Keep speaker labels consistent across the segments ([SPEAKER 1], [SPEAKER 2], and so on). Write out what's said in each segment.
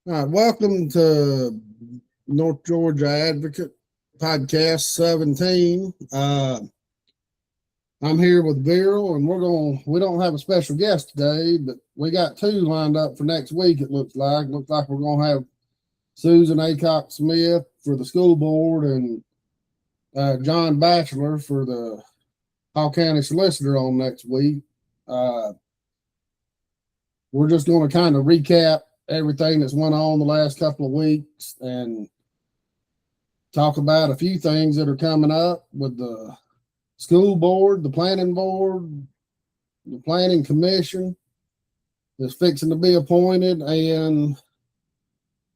[SPEAKER 1] All right, welcome to North Georgia Advocate Podcast 17. I'm here with Viral, and we don't have a special guest today, but we got two lined up for next week, it looks like. Looks like we're going to have Susan Acock Smith for the school board and John Batchelor for the Hall County Solicitor on next week. We're just going to kind of recap everything that's went on the last couple of weeks and talk about a few things that are coming up with the school board, the planning board, the planning commission that's fixing to be appointed, and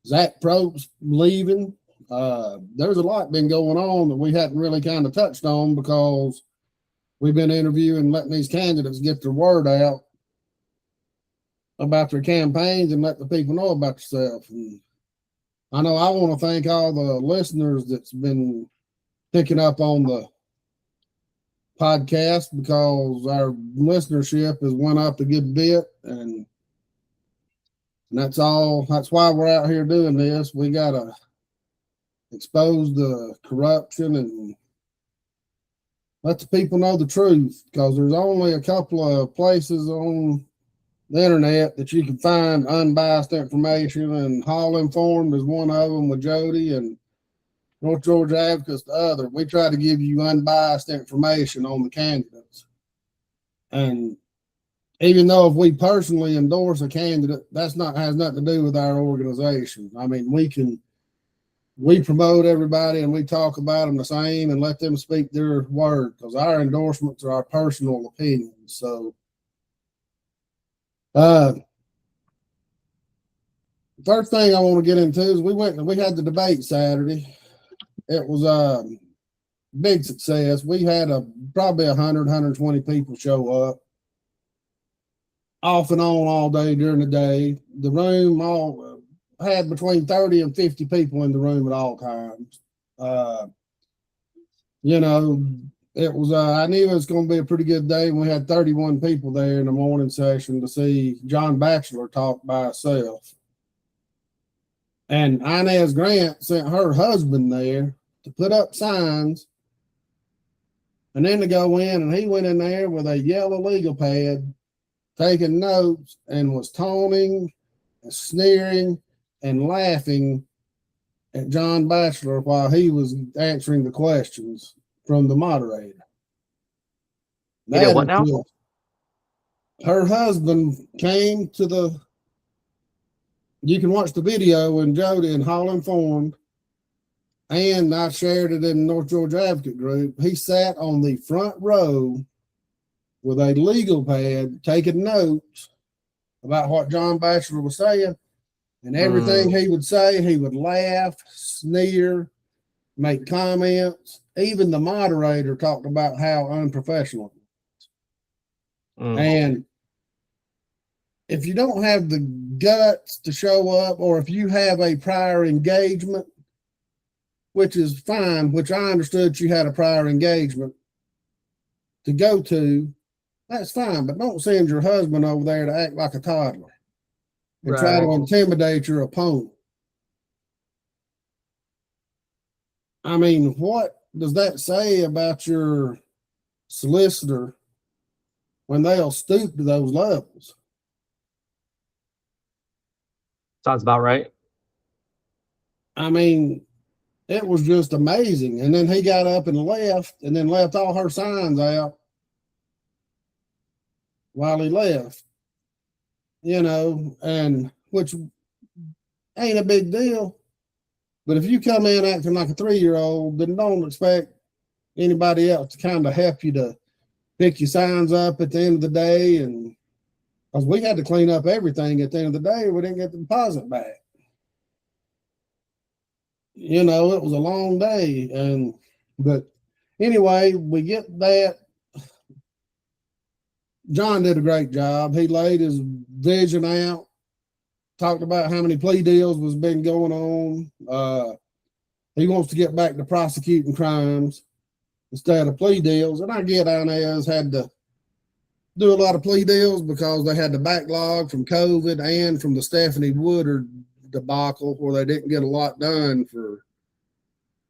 [SPEAKER 1] Zach Probst leaving. There's a lot been going on that we hadn't really kind of touched on because we've been interviewing, letting these candidates get their word out about their campaigns and let the people know about yourself. And I know I want to thank all the listeners that's been picking up on the podcast because our listenership has went up a good bit, and that's why we're out here doing this. We gotta expose the corruption and let the people know the truth, because there's only a couple of places on the internet that you can find unbiased information, and Hall Informed is one of them with Jody, and North Georgia Advocate's the other. We try to give you unbiased information on the candidates. And even though if we personally endorse a candidate, has nothing to do with our organization. I mean, we promote everybody and we talk about them the same and let them speak their word, because our endorsements are our personal opinions. So first thing I want to get into is we had the debate Saturday. It was a big success. We had probably 120 people show up off and on all day during the day. The room had between 30 and 50 people in the room at all times. It was, I knew it was going to be a pretty good day. We had 31 people there in the morning session to see John Batchelor talk by himself. And Inez Grant sent her husband there to put up signs and then to go in, and he went in there with a yellow legal pad, taking notes, and was taunting and sneering and laughing at John Batchelor while he was answering the questions from the moderator.
[SPEAKER 2] You know what now?
[SPEAKER 1] Her husband came to you can watch the video in Jody and Hall Informed, and I shared it in the North Georgia Advocate group. He sat on the front row with a legal pad taking notes about what John Batchelor was saying, and everything he would say, he would laugh, sneer, make comments. Even the moderator talked about how unprofessional it was. And if you don't have the guts to show up, or if you have a prior engagement, which is fine, which I understood you had a prior engagement to go to, that's fine, but don't send your husband over there to act like a toddler and try to intimidate your opponent. I mean, what does that say about your solicitor when they'll stoop to those levels?
[SPEAKER 2] Sounds about right.
[SPEAKER 1] I mean, it was just amazing. And then he got up and left, and then left all her signs out while he left, and which ain't a big deal. But if you come in acting like a 3-year-old, then don't expect anybody else to kind of help you to pick your signs up at the end of the day. And because we had to clean up everything at the end of the day, we didn't get the deposit back. It was a long day. But anyway, we get that. John did a great job. He laid his vision out, talked about how many plea deals was been going on. He wants to get back to prosecuting crimes instead of plea deals. And I get Inez had to do a lot of plea deals because they had the backlog from COVID and from the Stephanie Woodard debacle where they didn't get a lot done for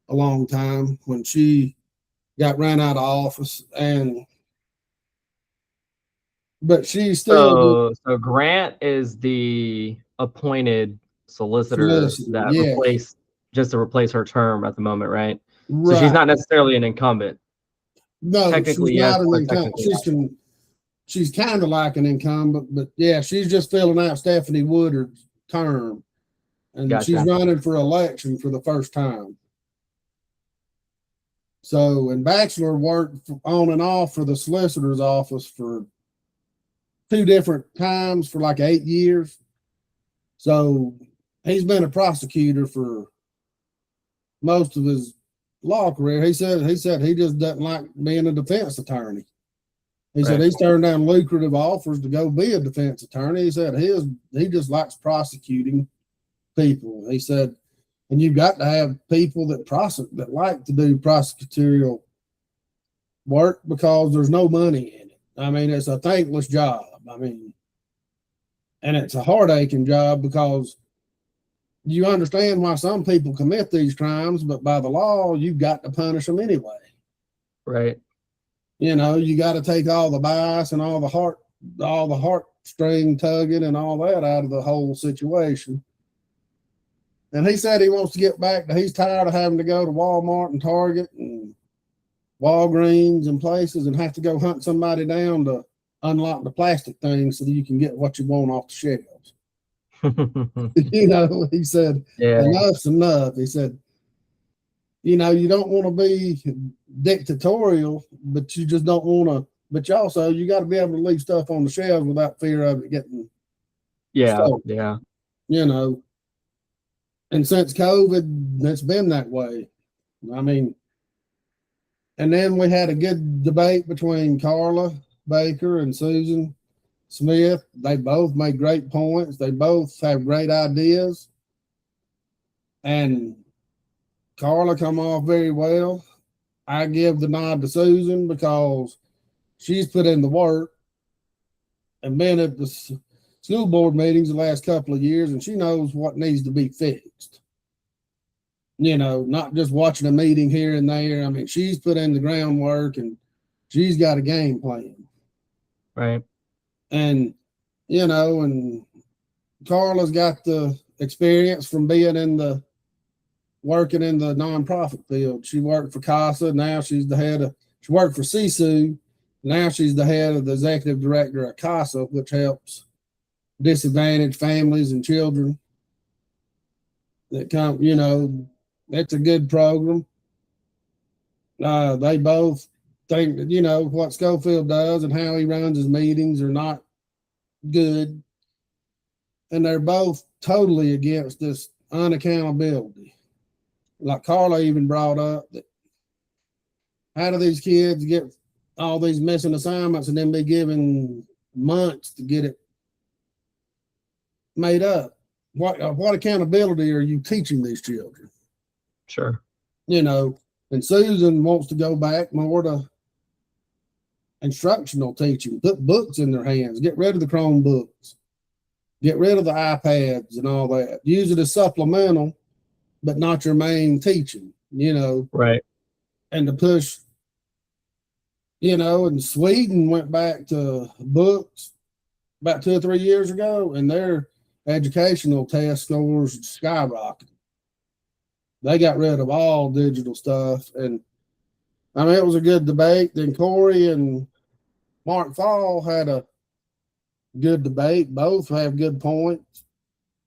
[SPEAKER 1] a long time when she got ran out of office, but she still
[SPEAKER 2] So Grant is the appointed solicitor
[SPEAKER 1] solicitor.
[SPEAKER 2] that
[SPEAKER 1] Yeah,
[SPEAKER 2] to replace her term at the moment, right? So she's
[SPEAKER 1] right.
[SPEAKER 2] not necessarily an incumbent.
[SPEAKER 1] No, she's
[SPEAKER 2] Technically, yes,
[SPEAKER 1] not an
[SPEAKER 2] but
[SPEAKER 1] incumbent.
[SPEAKER 2] technically
[SPEAKER 1] She's kind of like an incumbent, but yeah, she's just filling out Stephanie Woodard's term, and she's
[SPEAKER 2] gotcha.
[SPEAKER 1] running for election for the first time. So, and Bachelor worked on and off for the solicitor's office for 2 different times for like 8 years. So he's been a prosecutor for most of his law career. He said he just doesn't like being a defense attorney. He said he's turned down lucrative offers to go be a defense attorney. He said he just likes prosecuting people. He said, and you've got to have people that like to do prosecutorial work because there's no money in it. I mean, it's a thankless job. I mean, and it's a heart-aching job because you understand why some people commit these crimes, but by the law, you've got to punish them anyway.
[SPEAKER 2] Right.
[SPEAKER 1] You know, you got to take all the bias and all the heartstring tugging and all that out of the whole situation. And he said he wants to get back he's tired of having to go to Walmart and Target and Walgreens and places and have to go hunt somebody down to unlock the plastic things so that you can get what you want off the shelves. You know, he said, enough's enough. He said, you know, you don't want to be dictatorial, but you just don't want to, but you got to be able to leave stuff on the shelves without fear of it getting stolen.
[SPEAKER 2] Yeah.
[SPEAKER 1] You know, and since COVID, it's been that way. I mean, and then we had a good debate between Carla Baker and Susan Smith. They both made great points. They both have great ideas. And Carla come off very well. I give the nod to Susan because she's put in the work and been at the school board meetings the last couple of years, and she knows what needs to be fixed. You know, not just watching a meeting here and there. I mean, she's put in the groundwork and she's got a game plan.
[SPEAKER 2] Right.
[SPEAKER 1] And, you know, and Carla's got the experience from being working in the nonprofit field. She worked for CASA. Now she's she worked for CSU. Now she's the head of the executive director at CASA, which helps disadvantaged families and children that come, you know, it's a good program. They both think that, you know, what Schofield does and how he runs his meetings are not good. And they're both totally against this unaccountability. Like Carla even brought up that how do these kids get all these missing assignments and then be given months to get it made up? What accountability are you teaching these children?
[SPEAKER 2] Sure.
[SPEAKER 1] You know, and Susan wants to go back more to instructional teaching, put books in their hands, get rid of the Chromebooks, get rid of the iPads and all that. Use it as supplemental, but not your main teaching, you know.
[SPEAKER 2] Right.
[SPEAKER 1] And to push, you know, and Sweden went back to books about 2 or 3 years ago, and their educational test scores skyrocketed. They got rid of all digital stuff. And I mean, it was a good debate. Then Corey and Mark Fall had a good debate. Both have good points.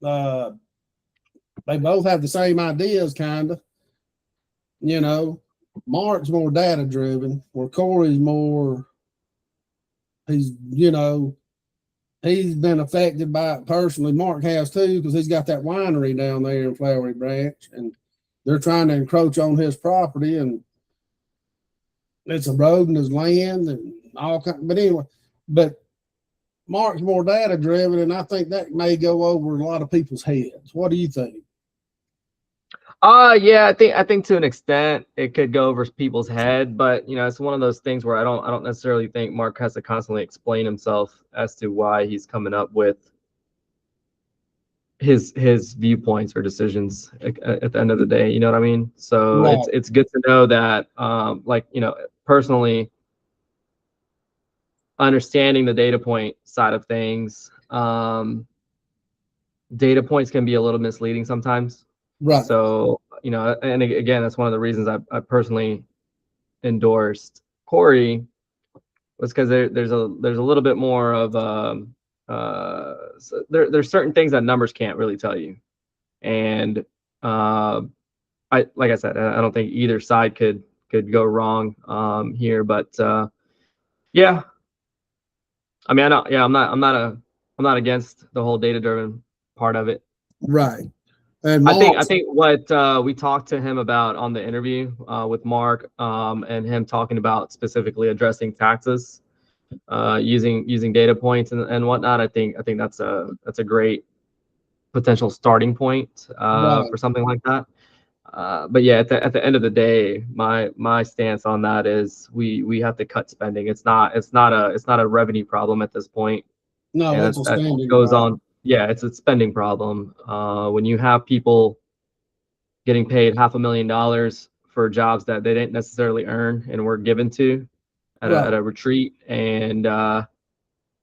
[SPEAKER 1] They both have the same ideas, kind of. You know, Mark's more data driven, where Corey's more, he's been affected by it personally. Mark has too, because he's got that winery down there in Flowery Branch, and they're trying to encroach on his property, and it's eroding his land and all kinds. But anyway, Mark's more data driven, and I think that may go over a lot of people's heads. What do you think?
[SPEAKER 2] Yeah, I think to an extent it could go over people's head, but you know, it's one of those things where I don't necessarily think Mark has to constantly explain himself as to why he's coming up with his viewpoints or decisions at the end of the day. You know what I mean? So
[SPEAKER 1] Right.
[SPEAKER 2] it's good to know that, like, you know, personally understanding the data point side of things, data points can be a little misleading sometimes.
[SPEAKER 1] Right.
[SPEAKER 2] So, you know, and again, that's one of the reasons I personally endorsed Corey, was because there's a little bit more of so there's certain things that numbers can't really tell you. And like I said, I don't think either side could go wrong here. But yeah, I mean, I'm not against the whole data driven part of it.
[SPEAKER 1] Right. And
[SPEAKER 2] I
[SPEAKER 1] Mark,
[SPEAKER 2] think what we talked to him about on the interview with Mark, and him talking about specifically addressing taxes, using data points and whatnot. I think that's a great potential starting point
[SPEAKER 1] right.
[SPEAKER 2] for something like that. But yeah, at the end of the day, my stance on that is we have to cut spending. It's not a revenue problem at this point,
[SPEAKER 1] No,
[SPEAKER 2] and
[SPEAKER 1] it's a
[SPEAKER 2] that
[SPEAKER 1] spending
[SPEAKER 2] goes
[SPEAKER 1] problem.
[SPEAKER 2] on. Yeah, it's a spending problem. When you have people getting paid $500,000 for jobs that they didn't necessarily earn and were given to
[SPEAKER 1] Right.
[SPEAKER 2] at a retreat, and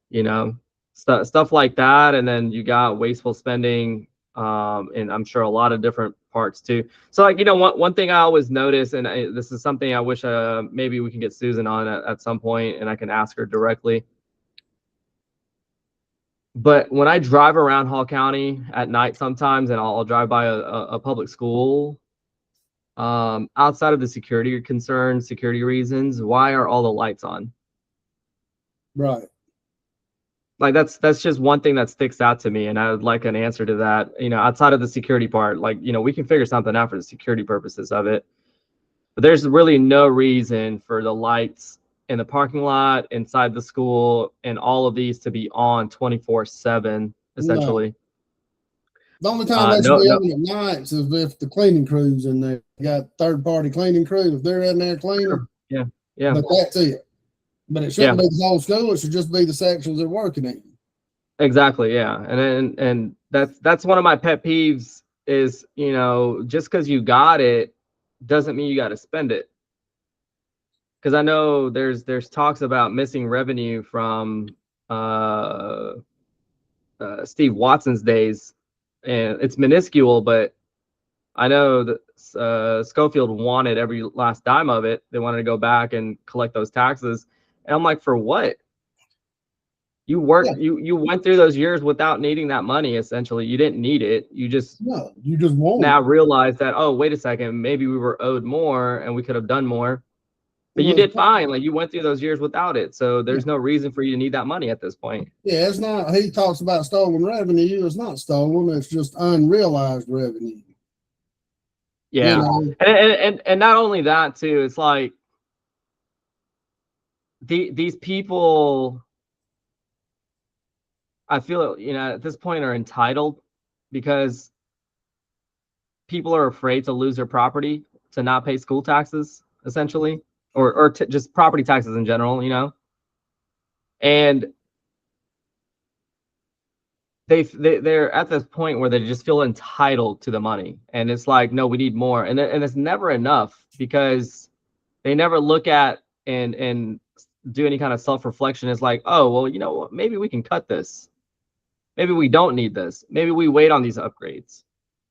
[SPEAKER 2] you know, stuff like that. And then you got wasteful spending, and I'm sure a lot of different parts too. So, like, you know, one thing I always notice, and this is something I wish maybe we can get Susan on at some point, and I can ask her directly. But when I drive around Hall County at night sometimes, and I'll drive by a public school, outside of the security concerns, security reasons, why are all the lights on?
[SPEAKER 1] Right.
[SPEAKER 2] Like that's just one thing that sticks out to me, and I would like an answer to that. You know, outside of the security part, like, you know, we can figure something out for the security purposes of it, but there's really no reason for the lights in the parking lot, inside the school, and all of these to be on 24/7,
[SPEAKER 1] No.
[SPEAKER 2] essentially.
[SPEAKER 1] The only time they should
[SPEAKER 2] No,
[SPEAKER 1] be
[SPEAKER 2] no,
[SPEAKER 1] on at nights is if the cleaning crew's in there. You got third-party cleaning crew, if they're in there cleaning,
[SPEAKER 2] yeah, yeah,
[SPEAKER 1] but that's it. But it
[SPEAKER 2] yeah,
[SPEAKER 1] shouldn't be the whole school. It should just be the sections they're working in.
[SPEAKER 2] exactly, yeah. And that's one of my pet peeves is, you know, just because you got it doesn't mean you got to spend it. Because I know there's talks about missing revenue from Steve Watson's days, and it's minuscule, but I know that Schofield wanted every last dime of it. They wanted to go back and collect those taxes, and I'm like, for what? You
[SPEAKER 1] Yeah.
[SPEAKER 2] worked, you went through those years without needing that money. Essentially, you didn't need it. You just
[SPEAKER 1] No, you just won't.
[SPEAKER 2] now realize that, oh, wait a second, maybe we were owed more and we could have done more. But you
[SPEAKER 1] Well,
[SPEAKER 2] did fine. Like, you went through those years without it. So
[SPEAKER 1] yeah.
[SPEAKER 2] there's no reason for you to need that money at this point.
[SPEAKER 1] Yeah, it's not. He talks about stolen revenue. It's not stolen. It's just unrealized revenue.
[SPEAKER 2] Yeah.
[SPEAKER 1] You know,
[SPEAKER 2] And not only that too, it's like these people, I feel, you know, at this point are entitled because people are afraid to lose their property, to not pay school taxes, essentially, or just property taxes in general, you know. And they're at this point where they just feel entitled to the money, and it's like, no, we need more, and it's never enough, because they never look at and do any kind of self-reflection. It's like, oh, well, you know what, maybe we can cut this, maybe we don't need this, maybe we wait on these upgrades.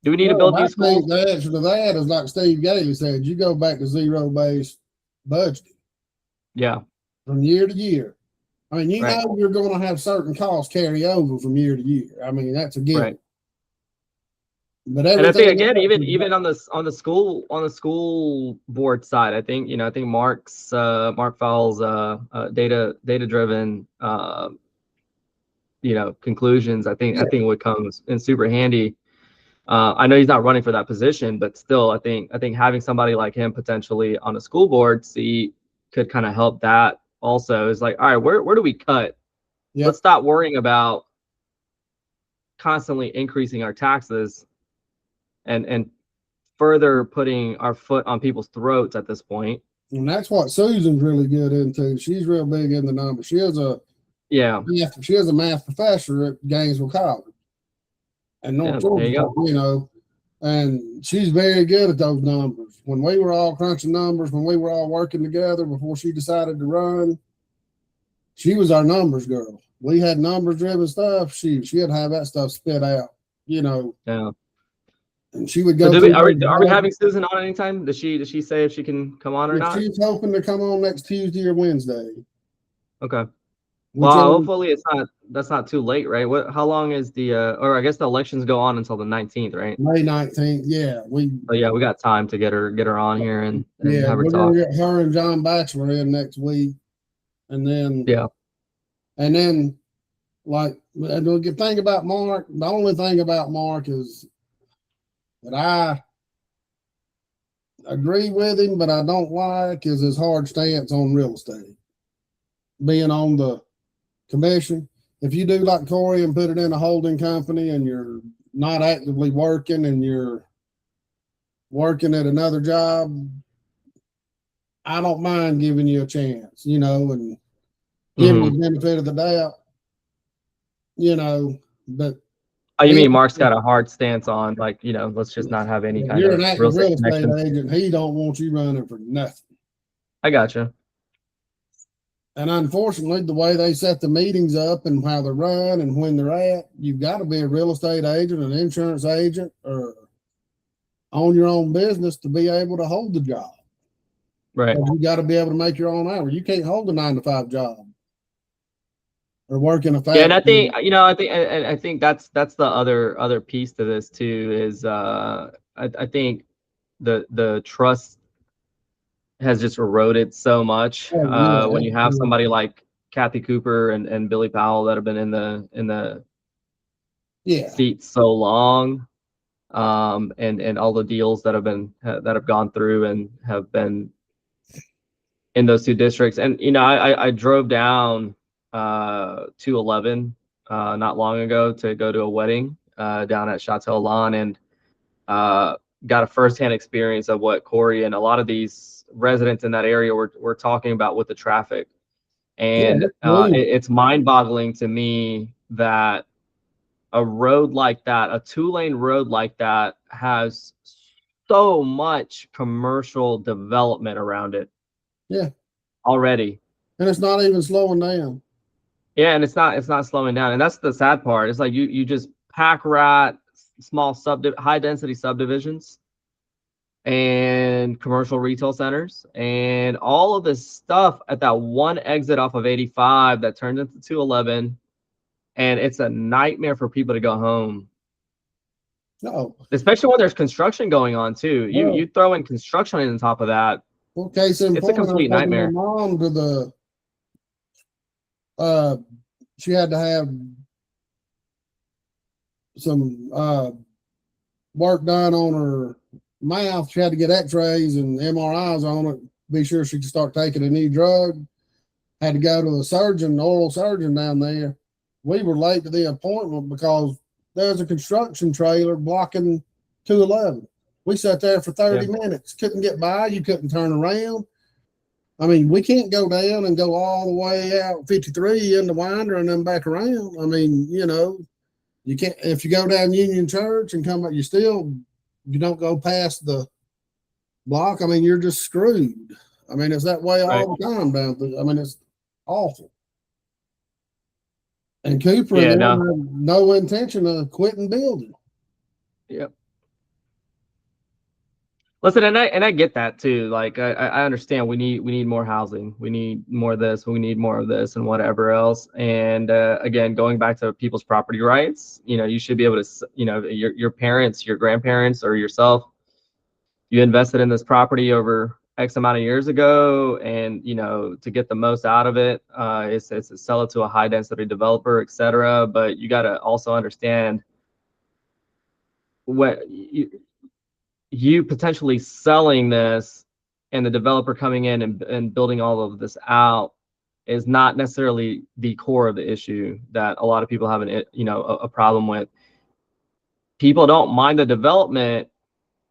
[SPEAKER 2] Do we need to build
[SPEAKER 1] I
[SPEAKER 2] new schools?
[SPEAKER 1] think the answer to that is like Steve Gailey said, you go back to zero-based budgeting.
[SPEAKER 2] Yeah.
[SPEAKER 1] From year to year. I mean, you
[SPEAKER 2] Right.
[SPEAKER 1] know you're going to have certain costs carry over from year to year. I mean, that's a given.
[SPEAKER 2] Right.
[SPEAKER 1] But
[SPEAKER 2] And I think,
[SPEAKER 1] everything
[SPEAKER 2] again,
[SPEAKER 1] else
[SPEAKER 2] even on the school board side, I think, you know, I think Mark Fowles data driven you know, conclusions, I think would come in super handy. I know he's not running for that position, but still, I think having somebody like him potentially on a school board seat could kind of help that also. Is like, all right, where do we cut?
[SPEAKER 1] Yep.
[SPEAKER 2] Let's stop worrying about constantly increasing our taxes and further putting our foot on people's throats at this point.
[SPEAKER 1] And that's what Susan's really good into. She's real big in the numbers. She is a math professor at Gainesville College. and North
[SPEAKER 2] Yeah, there you
[SPEAKER 1] Georgia,
[SPEAKER 2] go.
[SPEAKER 1] you know, and she's very good at those numbers. When we were all crunching numbers, when we were all working together before she decided to run, she was our numbers girl. We had numbers driven stuff. She'd have that stuff spit out, you know.
[SPEAKER 2] Yeah.
[SPEAKER 1] And she would
[SPEAKER 2] So
[SPEAKER 1] go through.
[SPEAKER 2] are we having Susan on anytime? Does she say if she can come on or not?
[SPEAKER 1] She's hoping to come on next Tuesday or Wednesday.
[SPEAKER 2] Okay.
[SPEAKER 1] Whichever.
[SPEAKER 2] Well, hopefully that's not too late, right? How long is the or I guess the elections go on until the 19th, right?
[SPEAKER 1] May 19th. Yeah, we
[SPEAKER 2] got time to get her on here and
[SPEAKER 1] yeah,
[SPEAKER 2] have her
[SPEAKER 1] we're
[SPEAKER 2] talk.
[SPEAKER 1] gonna get her and John Batchelor in next week, and then like the thing about Mark, the only thing about Mark is that I agree with him, but I don't like is his hard stance on real estate. Being on the commission, if you do like Corey and put it in a holding company and you're not actively working and you're working at another job, I don't mind giving you a chance, you know, and giving you the benefit of the doubt, you know, but
[SPEAKER 2] oh, you mean Mark's got a hard stance on, like, you know, let's just not have any kind
[SPEAKER 1] you're
[SPEAKER 2] of
[SPEAKER 1] an active real estate agent. He don't want you running for nothing.
[SPEAKER 2] I gotcha.
[SPEAKER 1] And unfortunately, the way they set the meetings up and how they're run and when they're at, you've got to be a real estate agent, an insurance agent, or own your own business to be able to hold the job.
[SPEAKER 2] Right.
[SPEAKER 1] You got to be able to make your own hours. You can't hold a 9-to-5 job or work in a factory.
[SPEAKER 2] Yeah, and I think, you know, I think that's the other piece to this too is I think the trust has just eroded so much when you have somebody like Kathy Cooper and Billy Powell that have been in the seat so long, and all the deals that have gone through and have been in those two districts. And you know, I drove down 211 not long ago to go to a wedding down at Chateau Lawn, and got a firsthand experience of what Corey and a lot of these residents in that area were talking about with the traffic. And it's mind-boggling to me that a road like that, a 2-lane road like that, has so much commercial development around it.
[SPEAKER 1] Yeah.
[SPEAKER 2] Already.
[SPEAKER 1] And it's not even slowing down.
[SPEAKER 2] Yeah, and it's not slowing down. And that's the sad part. It's like you just pack rat small high density subdivisions and commercial retail centers and all of this stuff at that one exit off of 85 that turns into 211, and it's a nightmare for people to go home.
[SPEAKER 1] No,
[SPEAKER 2] especially when there's construction going on too. You throw in construction on top of that.
[SPEAKER 1] Well, case in point,
[SPEAKER 2] it's a complete nightmare.
[SPEAKER 1] My mom to the she had to have some work done on her mouth. She had to get x-rays and MRIs on it, be sure she could start taking a new drug. Had to go to a surgeon, oral surgeon down there. We were late to the appointment because there's a construction trailer blocking 211. We sat there for 30 minutes, couldn't get by. You couldn't turn around. I mean, we can't go down and go all the way out 53 into Winder and then back around. I mean, you know, you can't. If you go down Union Church and come up, you don't go past the block. I mean, you're just screwed. I mean, it's that way all the time down there. I mean, it's awful. And Cooper had no intention of quitting building.
[SPEAKER 2] Yep. Listen, and I get that too. Like I understand we need more housing, we need more of this, we need more of this, and whatever else. And again, going back to people's property rights, you know, you should be able to, you know, your parents, your grandparents, or yourself, you invested in this property over X amount of years ago, and you know, to get the most out of it, is to sell it to a high density developer, etc. But you got to also understand what you potentially selling this and the developer coming in and building all of this out is not necessarily the core of the issue that a lot of people have a problem with. People don't mind the development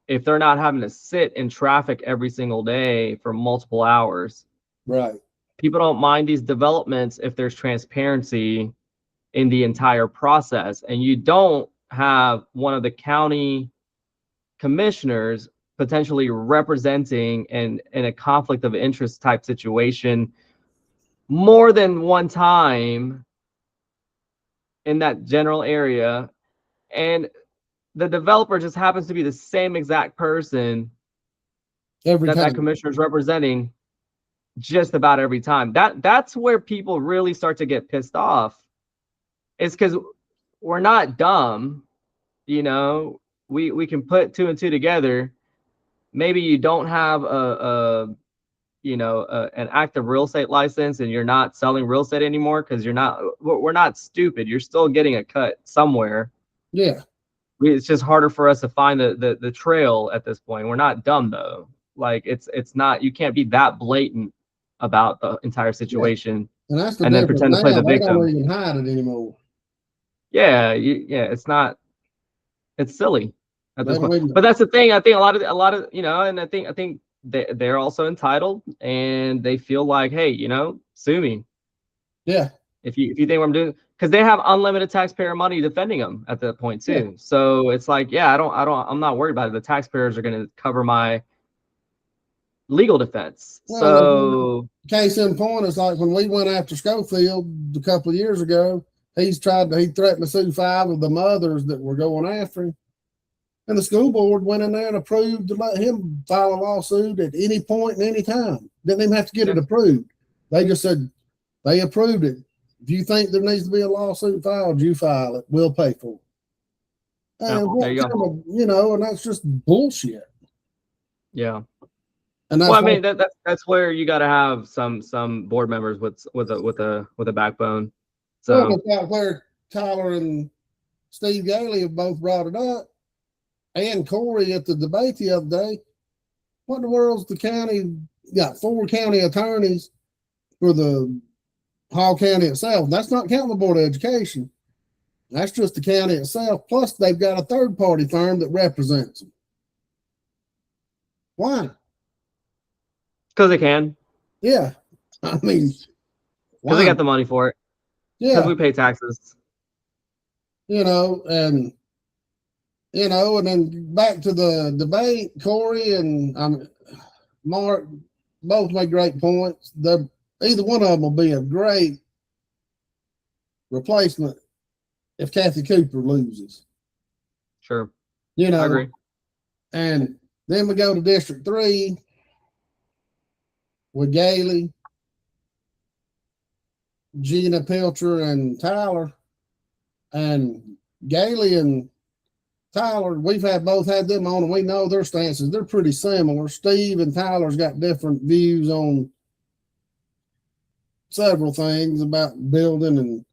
[SPEAKER 2] if they're not having to sit in traffic every single day for multiple hours.
[SPEAKER 1] Right.
[SPEAKER 2] People don't mind these developments if there's transparency in the entire process. And you don't have one of the county commissioners potentially representing in a conflict of interest type situation more than one time in that general area, and the developer just happens to be the same exact person
[SPEAKER 1] every
[SPEAKER 2] that
[SPEAKER 1] time.
[SPEAKER 2] commissioner is representing just about every time. That's where people really start to get pissed off, is because we're not dumb, you know. We can put two and two together. Maybe you don't have an active real estate license and you're not selling real estate anymore because we're not stupid. You're still getting a cut somewhere.
[SPEAKER 1] Yeah.
[SPEAKER 2] It's just harder for us to find the trail at this point. We're not dumb though. Like it's not, you can't be that blatant about the entire situation.
[SPEAKER 1] And that's the
[SPEAKER 2] and then
[SPEAKER 1] difference.
[SPEAKER 2] pretend to play the
[SPEAKER 1] They
[SPEAKER 2] victim.
[SPEAKER 1] don't even hide it anymore.
[SPEAKER 2] Yeah, it's not. It's silly at this
[SPEAKER 1] They don't
[SPEAKER 2] point.
[SPEAKER 1] even-
[SPEAKER 2] But that's the thing. I think a lot of and I think they're also entitled, and they feel like, hey, sue me
[SPEAKER 1] Yeah.
[SPEAKER 2] if you think what I'm doing, because they have unlimited taxpayer money defending them at that point too.
[SPEAKER 1] Yeah.
[SPEAKER 2] So it's like, yeah, I'm not worried about it. The taxpayers are going to cover my legal defense.
[SPEAKER 1] Well,
[SPEAKER 2] So
[SPEAKER 1] case in point is like when we went after Schofield a couple of years ago, he threatened to sue 5 of the mothers that were going after him. And the school board went in there and approved to let him file a lawsuit at any point and any time. Didn't even have to get it approved. They just said they approved it. If you think there needs to be a lawsuit filed, you file it. We'll pay for it. And
[SPEAKER 2] there you go.
[SPEAKER 1] and that's just bullshit.
[SPEAKER 2] Yeah.
[SPEAKER 1] And that's
[SPEAKER 2] Well, I mean, that's where you got to have some board members with a backbone. So
[SPEAKER 1] that's where Tyler and Steve Gailey have both brought it up, and Corey at the debate the other day. What in the world's the county got 4 county attorneys for the Hall County itself? That's not counting the Board of Education. That's just the county itself. Plus, they've got a third-party firm that represents them. Why?
[SPEAKER 2] because they can.
[SPEAKER 1] Yeah, I mean,
[SPEAKER 2] because they got the money for it.
[SPEAKER 1] Yeah,
[SPEAKER 2] because we pay taxes.
[SPEAKER 1] And then back to the debate, Corey and Mark both make great points. Either one of them will be a great replacement if Kathy Cooper loses.
[SPEAKER 2] Sure.
[SPEAKER 1] I
[SPEAKER 2] agree.
[SPEAKER 1] And then we go to District 3 with Gailey, Gina Pilcher, and Tyler. And Gailey and Tyler, we've both had them on, and we know their stances. They're pretty similar. Steve and Tyler's got different views on several things about building and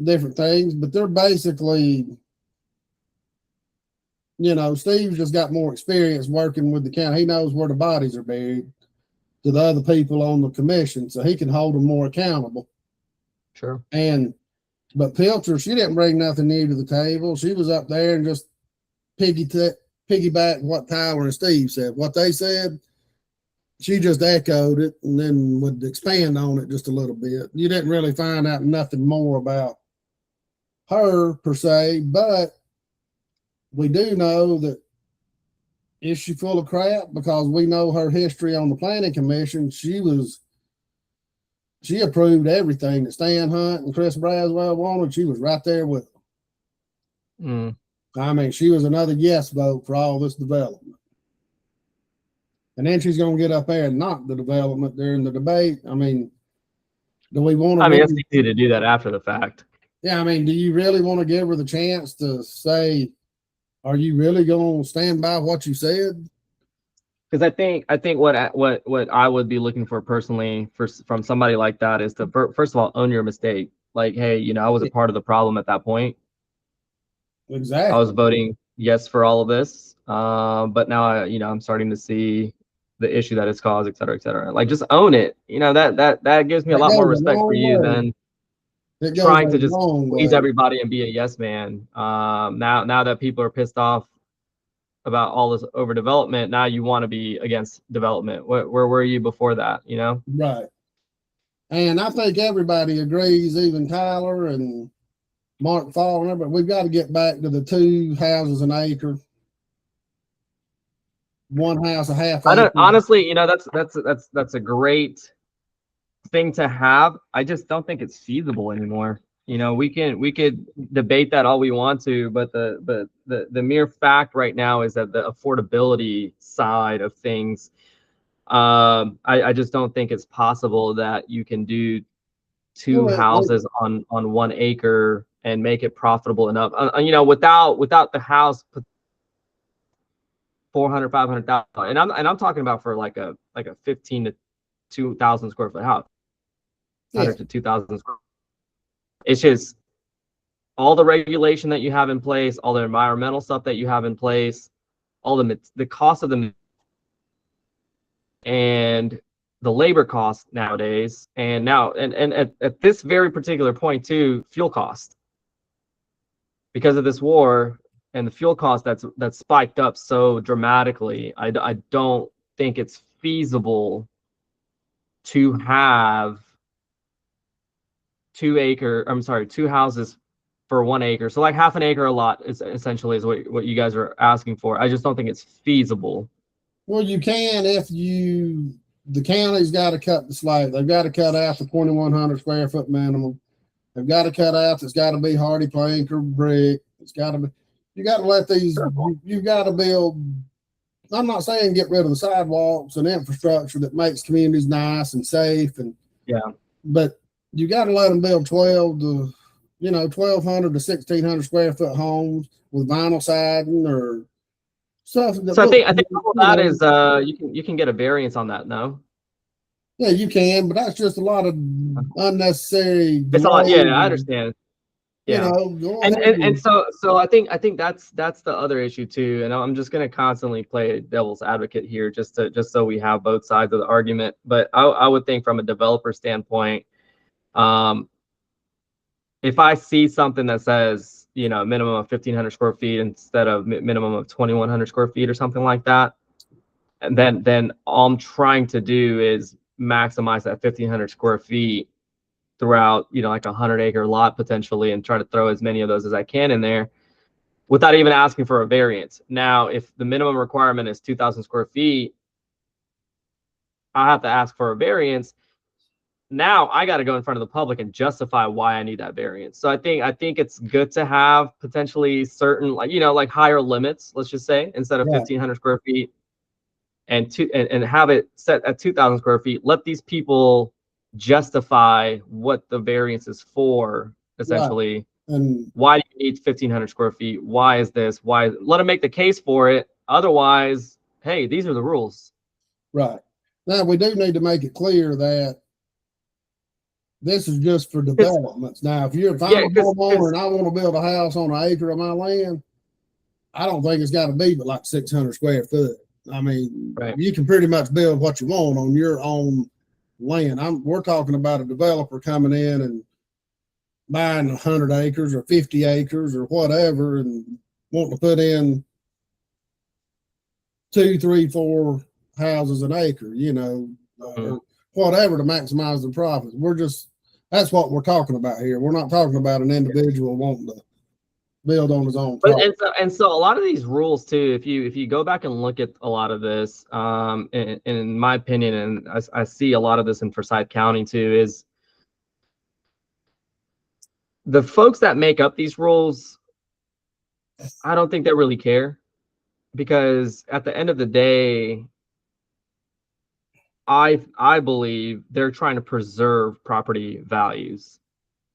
[SPEAKER 1] different things, but they're basically, Steve's just got more experience working with the county. He knows where the bodies are buried to the other people on the commission, so he can hold them more accountable.
[SPEAKER 2] Sure.
[SPEAKER 1] But Pilcher, she didn't bring nothing new to the table. She was up there and just piggyback what Tyler and Steve said. What they said, she just echoed it and then would expand on it just a little bit. You didn't really find out nothing more about her per se, but we do know that is she full of crap, because we know her history on the planning commission. She approved everything that Stan Hunt and Chris Braswell wanted. She was right there with them. I mean, she was another yes vote for all this development. And then she's going to get up there and knock the development during the debate. I mean, do we want to?
[SPEAKER 2] I mean, it's easy to do that after the fact.
[SPEAKER 1] Yeah, I mean, do you really want to give her the chance to say, are you really going to stand by what you said?
[SPEAKER 2] Because I think what I would be looking for personally from somebody like that is to first of all own your mistake. Like, hey, I was a part of the problem at that point.
[SPEAKER 1] Exactly.
[SPEAKER 2] I was voting yes for all of this, but now I'm starting to see the issue that it's caused, et cetera, et cetera. Like, just own it. That gives me a lot more respect for you than trying to just please everybody and be a yes man. Now that people are pissed off about all this overdevelopment, now you want to be against development. Where were you before that?
[SPEAKER 1] Right. And I think everybody agrees, even Tyler and Mark Fall, but we've got to get back to the 2 houses an acre. 1 house a half
[SPEAKER 2] I
[SPEAKER 1] acre.
[SPEAKER 2] don't, honestly, that's a great thing to have. I just don't think it's feasible anymore. We could debate that all we want to, but the mere fact right now is that the affordability side of things, I just don't think it's possible that you can do 2 houses on 1 acre and make it profitable enough. Without the house, 400, 500,000, and I'm talking about for like a 15 to 2,000 square foot house, 100 to 2,000 square. It's just all the regulation that you have in place, all the environmental stuff that you have in place, all the cost of them, and the labor cost nowadays, and now and at this very particular point too, fuel cost, because of this war and the fuel cost that's spiked up so dramatically. I don't think it's feasible to have 2 houses for 1 acre. So like half an acre a lot is essentially what you guys are asking for. I just don't think it's feasible.
[SPEAKER 1] Well, you can if the county's got to cut the slack. They've got to cut out the 2,100 square foot minimum. They've got to cut out. It's got to be hardy plank or brick. It's got to be. You got to let these. You've got to build. I'm not saying get rid of the sidewalks and infrastructure that makes communities nice and safe and but you got to let them build 1,200 to 1,600 square foot homes with vinyl siding or stuff.
[SPEAKER 2] So I think all that is you can get a variance on that, no?
[SPEAKER 1] Yeah, you can, but that's just a lot of unnecessary.
[SPEAKER 2] It's a lot. Yeah, I understand. Yeah, and so I think that's the other issue too. And I'm just going to constantly play devil's advocate here, just so we have both sides of the argument. But I would think from a developer standpoint, if I see something that says minimum of 1,500 square feet instead of minimum of 2,100 square feet or something like that, and then all I'm trying to do is maximize that 1,500 square feet throughout like a 100-acre lot potentially, and try to throw as many of those as I can in there without even asking for a variance. Now, if the minimum requirement is 2,000 square feet, I have to ask for a variance. Now I got to go in front of the public and justify why I need that variance. So I think it's good to have potentially certain like higher limits, let's just say, instead of 1,500 square feet, and have it set at 2,000 square feet. Let these people justify what the variance is for, essentially. And why do you need 1,500 square feet? Why is this? Why? Let them make the case for it. Otherwise, hey, these are the rules.
[SPEAKER 1] Right. Now we do need to make it clear that this is just for developments. Now, if I'm a homeowner and I want to build a house on an acre of my land, I don't think it's got to be but like 600 square foot. I mean, you can pretty much build what you want on your own land. We're talking about a developer coming in and buying 100 acres or 50 acres or whatever and wanting to put in 2, 3, 4 houses an acre, or whatever to maximize the profits. That's what we're talking about here. We're not talking about an individual wanting to build on his own property.
[SPEAKER 2] And so a lot of these rules too, if you go back and look at a lot of this, in my opinion, and I see a lot of this in Forsyth County too, is the folks that make up these rules, I don't think they really care, because at the end of the day, I believe they're trying to preserve property values.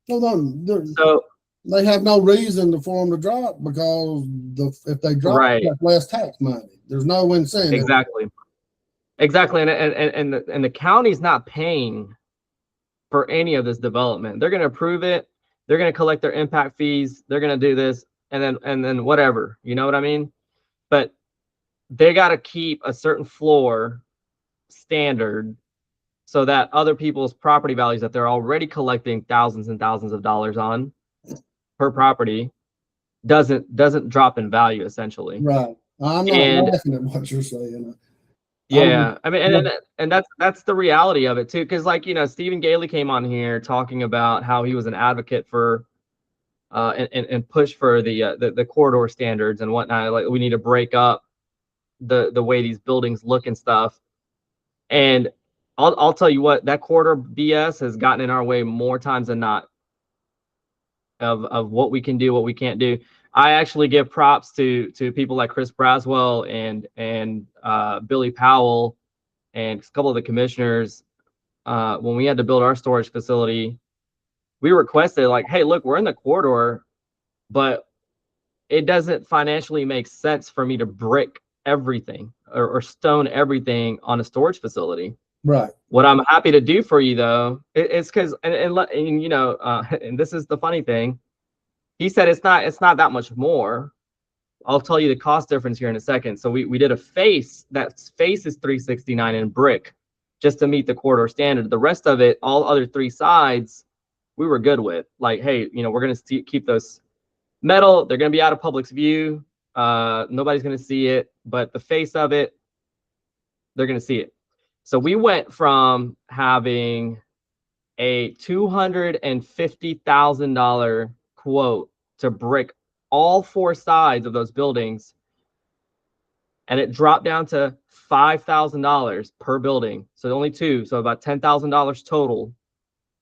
[SPEAKER 1] So they have no reason for them to drop, because if they drop, that's less tax money. There's no incentive.
[SPEAKER 2] Exactly, and the county's not paying for any of this development. They're going to approve it. They're going to collect their impact fees. They're going to do this, and then whatever. You know what I mean? But they got to keep a certain floor standard so that other people's property values that they're already collecting thousands and thousands of dollars on per property doesn't drop in value, essentially.
[SPEAKER 1] Right. I'm not laughing at what you're saying.
[SPEAKER 2] Yeah, I mean, and that's the reality of it too, because Stephen Gailey came on here talking about how he was an advocate for and push for the corridor standards and whatnot. Like, we need to break up the way these buildings look and stuff. And I'll tell you what, that corridor BS has gotten in our way more times than not of what we can do, what we can't do. I actually give props to people like Chris Braswell and Billy Powell and a couple of the commissioners. When we had to build our storage facility, we requested, like, hey, look, we're in the corridor, but it doesn't financially make sense for me to brick everything or stone everything on a storage facility.
[SPEAKER 1] Right.
[SPEAKER 2] What I'm happy to do for you, though, it's because, and you know, and this is the funny thing. He said it's not that much more. I'll tell you the cost difference here in a second. So we did a face. That face is $369 in brick, just to meet the corridor standard. The rest of it, all other three sides, we were good with. Like, hey, you know, we're gonna keep those metal. They're gonna be out of public's view. Nobody's gonna see it, but the face of it, they're gonna see it. So we went from having a $250,000 quote to brick all four sides of those buildings, and it dropped down to $5,000 per building. So only two, so about $10,000 total,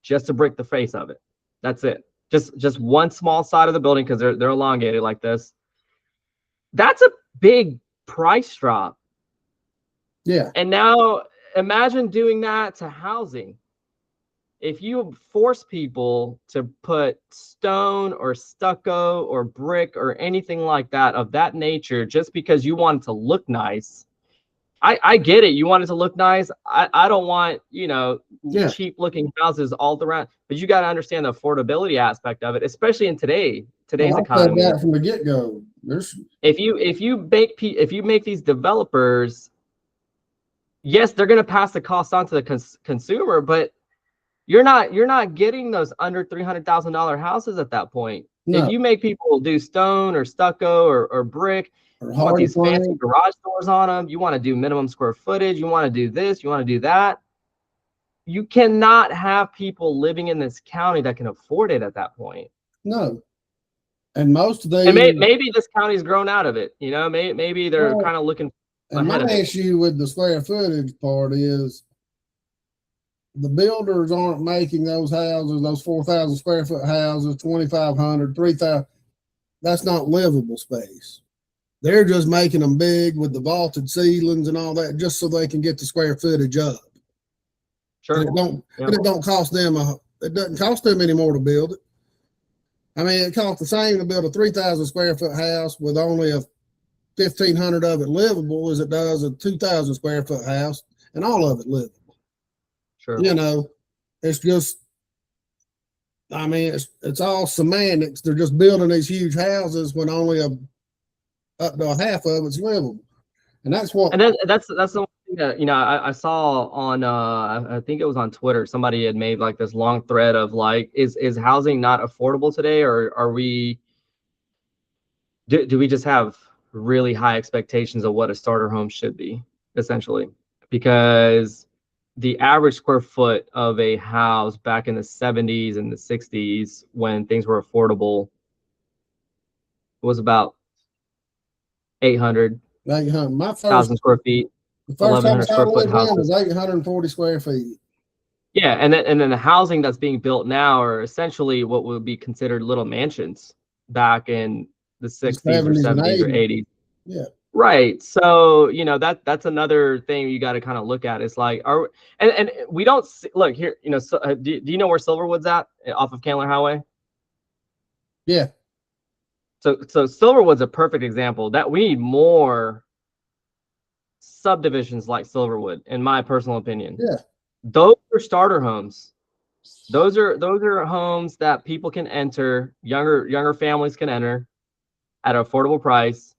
[SPEAKER 2] just to brick the face of it. That's it. Just one small side of the building, because they're elongated like this. That's a big price drop.
[SPEAKER 1] Yeah.
[SPEAKER 2] And now imagine doing that to housing. If you force people to put stone or stucco or brick or anything like that of that nature just because you want it to look nice, I get it. You want it to look nice. I don't want, you know, cheap looking houses all around, but you got to understand the affordability aspect of it, especially in today's economy.
[SPEAKER 1] That from the get go.
[SPEAKER 2] If you make these developers, yes, they're going to pass the cost on to the consumer, but you're not getting those under $300,000 houses at that point. No. If you make people do stone or stucco or brick, you want these fancy garage doors on them, you want to do minimum square footage, you want to do this, you want to do that, you cannot have people living in this county that can afford it at that point.
[SPEAKER 1] No. And most of the
[SPEAKER 2] maybe this county's grown out of it, you know, maybe they're kind of looking ahead of it.
[SPEAKER 1] My issue with the square footage part is the builders aren't making those houses, those 4,000 square foot houses, 2,500, 3,000. That's not livable space. They're just making them big with the vaulted ceilings and all that, just so they can get the square footage up.
[SPEAKER 2] Sure.
[SPEAKER 1] And it don't cost them it doesn't cost them any more to build it. I mean, it costs the same to build a 3,000 square foot house with only a 1,500 of it livable as it does a 2,000 square foot house and all of it livable.
[SPEAKER 2] Sure.
[SPEAKER 1] You know, it's just, I mean, it's all semantics. They're just building these huge houses when only up to a half of it's livable, and that's what.
[SPEAKER 2] And that's the one thing that, you know, I saw on I think it was on Twitter. Somebody had made like this long thread of like, is housing not affordable today, or are we? Do we just have really high expectations of what a starter home should be, essentially? Because the average square foot of a house back in the 70s and the 60s, when things were affordable, was about 1,000 square feet.
[SPEAKER 1] The first house I lived in was 840 square feet.
[SPEAKER 2] Yeah, and then the housing that's being built now are essentially what would be considered little mansions back in the 60s or 70s or 80s.
[SPEAKER 1] Yeah.
[SPEAKER 2] Right. So, you know, that's another thing you got to kind of look at. It's like, and we don't see, look here, you know, so, do you know where Silverwood's at off of Candler Highway?
[SPEAKER 1] Yeah.
[SPEAKER 2] So Silverwood's a perfect example that we need more subdivisions like Silverwood, in my personal opinion.
[SPEAKER 1] Yeah.
[SPEAKER 2] Those are starter homes. Those are homes that people can enter, younger families can enter at an affordable price.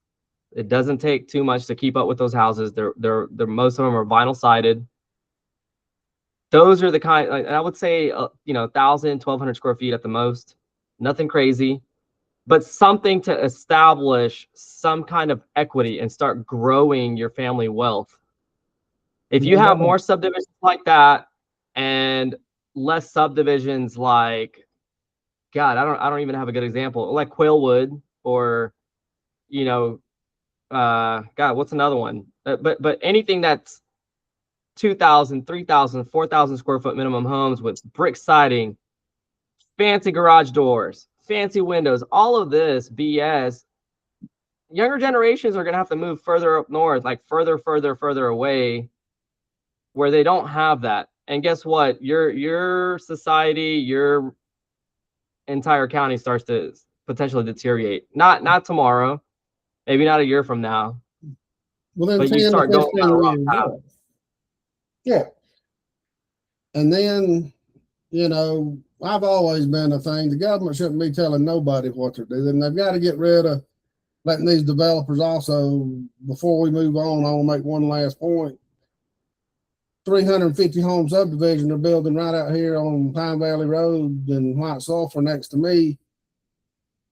[SPEAKER 2] It doesn't take too much to keep up with those houses. They're most of them are vinyl sided. Those are the kind, like, I would say, you know, 1,000, 1,200 square feet at the most. Nothing crazy, but something to establish some kind of equity and start growing your family wealth. If you have more subdivisions like that and less subdivisions like God, I don't even have a good example. Like Quailwood, or, you know, God, what's another one? But anything that's 2,000, 3,000, 4,000 square foot minimum homes with brick siding, fancy garage doors, fancy windows, all of this BS. Younger generations are going to have to move further up north, like further away, where they don't have that. And guess what? Your society, your entire county starts to potentially deteriorate. Not tomorrow, maybe not a year from now,
[SPEAKER 1] Within
[SPEAKER 2] but
[SPEAKER 1] 10
[SPEAKER 2] you
[SPEAKER 1] to
[SPEAKER 2] start going
[SPEAKER 1] 15
[SPEAKER 2] down a wrong
[SPEAKER 1] years.
[SPEAKER 2] path.
[SPEAKER 1] Yeah. And then, you know, I've always been a thing. The government shouldn't be telling nobody what to do. And they've got to get rid of letting these developers also, before we move on, I want to make one last point. 350 home subdivision they're building right out here on Pine Valley Road in White Sulphur next to me.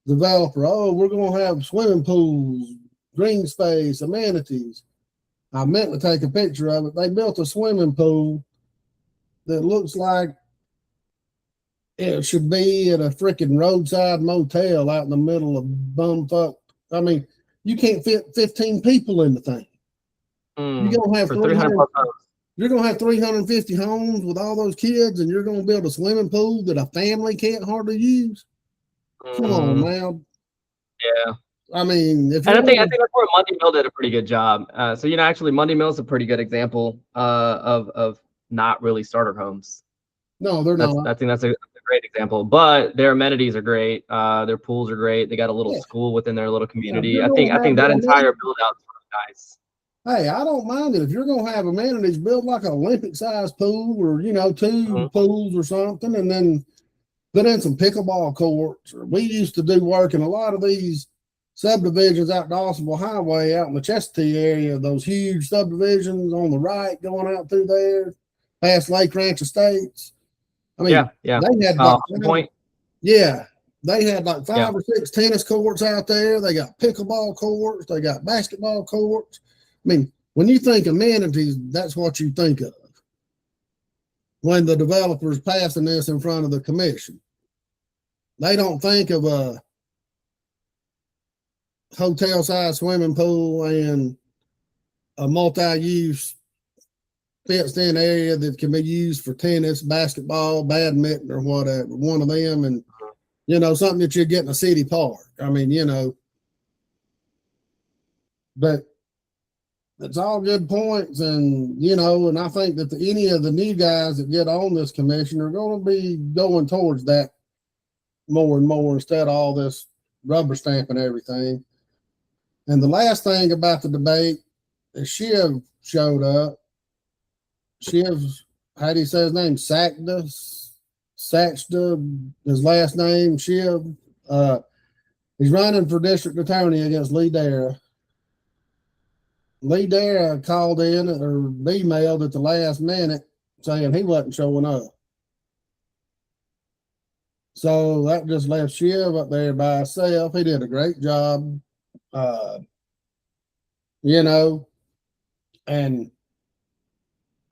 [SPEAKER 1] Developer, oh, we're going to have swimming pools, green space, amenities. I meant to take a picture of it. They built a swimming pool that looks like it should be at a freaking roadside motel out in the middle of bumfuck. I mean, you can't fit 15 people in the thing. You're gonna have 300. You're gonna have 350 homes with all those kids, and you're gonna build a swimming pool that a family can't hardly use. Come on, man.
[SPEAKER 2] Yeah.
[SPEAKER 1] I mean, if
[SPEAKER 2] and I think that's where Monday Mill did a pretty good job. So actually, Monday Mill is a pretty good example of not really starter homes.
[SPEAKER 1] No, they're not.
[SPEAKER 2] I think that's a great example. But their amenities are great. Their pools are great. They got a little school within their little community.
[SPEAKER 1] Yeah,
[SPEAKER 2] I think that entire build out is really nice.
[SPEAKER 1] Hey, I don't mind it if you're gonna have amenities. Build like an Olympic-sized pool, or two pools or something, and then put in some pickleball courts. We used to do work in a lot of these subdivisions out Dawsonville Highway, out in the Chestatee area. Those huge subdivisions on the right, going out through there, past Lake Ranch Estates. I mean, they had
[SPEAKER 2] point.
[SPEAKER 1] Yeah, they had like 5 or 6 tennis courts out there. They got pickleball courts. They got basketball courts. I mean, when you think amenities, that's what you think of when the developer's passing this in front of the commission. They don't think of a hotel-sized swimming pool and a multi-use fenced-in area that can be used for tennis, basketball, badminton, or whatever. One of them, and something that you get in a city park. I mean, but it's all good points, and and I think that any of the new guys that get on this commission are going to be going towards that more and more instead of all this rubber stamping everything. And the last thing about the debate is Shiv showed up. Shiv's, how do you say his name? Saxda, his last name, Shiv. He's running for district attorney against Lee Dyer. Lee Dyer called in or emailed at the last minute saying he wasn't showing up. So that just left Shiv up there by himself. He did a great job, and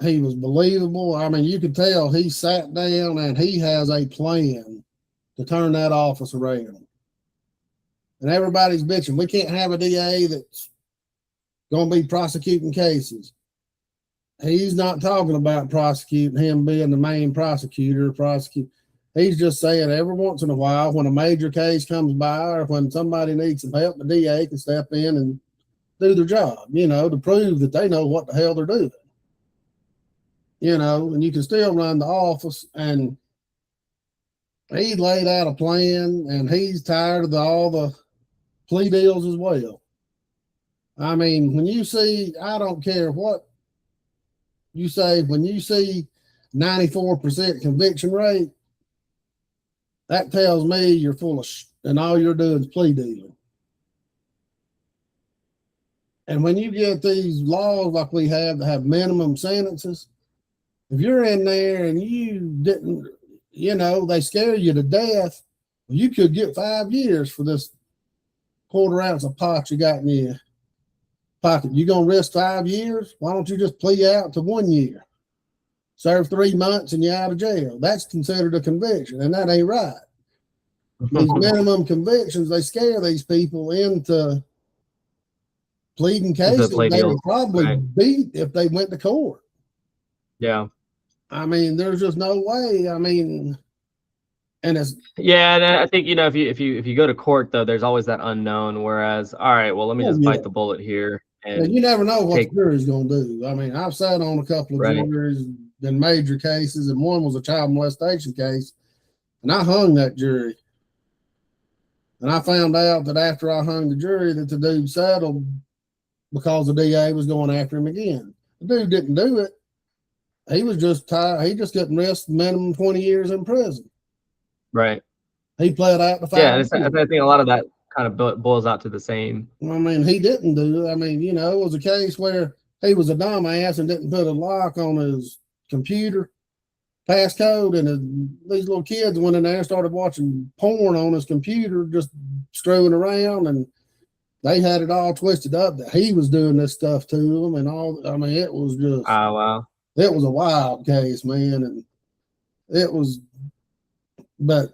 [SPEAKER 1] he was believable. I mean, you could tell he sat down and he has a plan to turn that office around. And everybody's bitching. We can't have a DA that's going to be prosecuting cases. He's not talking about prosecuting, him being the main prosecutor. He's just saying every once in a while when a major case comes by or when somebody needs some help, the DA can step in and do their job, to prove that they know what the hell they're doing. And you can still run the office. And he laid out a plan, and he's tired of all the plea deals as well. I mean, when you see, I don't care what you say, when you see 94% conviction rate, that tells me you're full of and all you're doing is plea dealing. And when you get these laws like we have that have minimum sentences, if you're in there and you didn't, they scare you to death, you could get 5 years for this quarter ounce of pot you got in your pocket. You gonna risk 5 years? Why don't you just plea out to 1 year? Serve 3 months and you're out of jail. That's considered a conviction, and that ain't right. these minimum convictions, they scare these people into pleading cases
[SPEAKER 2] plea
[SPEAKER 1] they would
[SPEAKER 2] deals,
[SPEAKER 1] probably
[SPEAKER 2] right.
[SPEAKER 1] beat if they went to court.
[SPEAKER 2] Yeah.
[SPEAKER 1] I mean, there's just no way. I mean, and it's
[SPEAKER 2] Yeah, and I think, if you go to court though, there's always that unknown. Whereas, all right, well, let me just
[SPEAKER 1] yeah.
[SPEAKER 2] bite the bullet here
[SPEAKER 1] Yeah,
[SPEAKER 2] and
[SPEAKER 1] you never know what
[SPEAKER 2] take
[SPEAKER 1] the jury's going to do. I mean, I've sat on a couple of
[SPEAKER 2] right.
[SPEAKER 1] juries in major cases, and one was a child molestation case, and I hung that jury. And I found out that after I hung the jury that the dude settled because the DA was going after him again. The dude didn't do it. He was just tired. He just couldn't risk minimum 20 years in prison.
[SPEAKER 2] Right.
[SPEAKER 1] He pled out to 5
[SPEAKER 2] Yeah,
[SPEAKER 1] years.
[SPEAKER 2] I think a lot of that kind of boils out to the same.
[SPEAKER 1] I mean, he didn't do it. I mean, it was a case where he was a dumbass and didn't put a lock on his computer passcode, and these little kids went in there and started watching porn on his computer, just screwing around, and they had it all twisted up that he was doing this stuff to them and all. I mean, it was just,
[SPEAKER 2] Oh, wow.
[SPEAKER 1] it was a wild case, man, and it was, but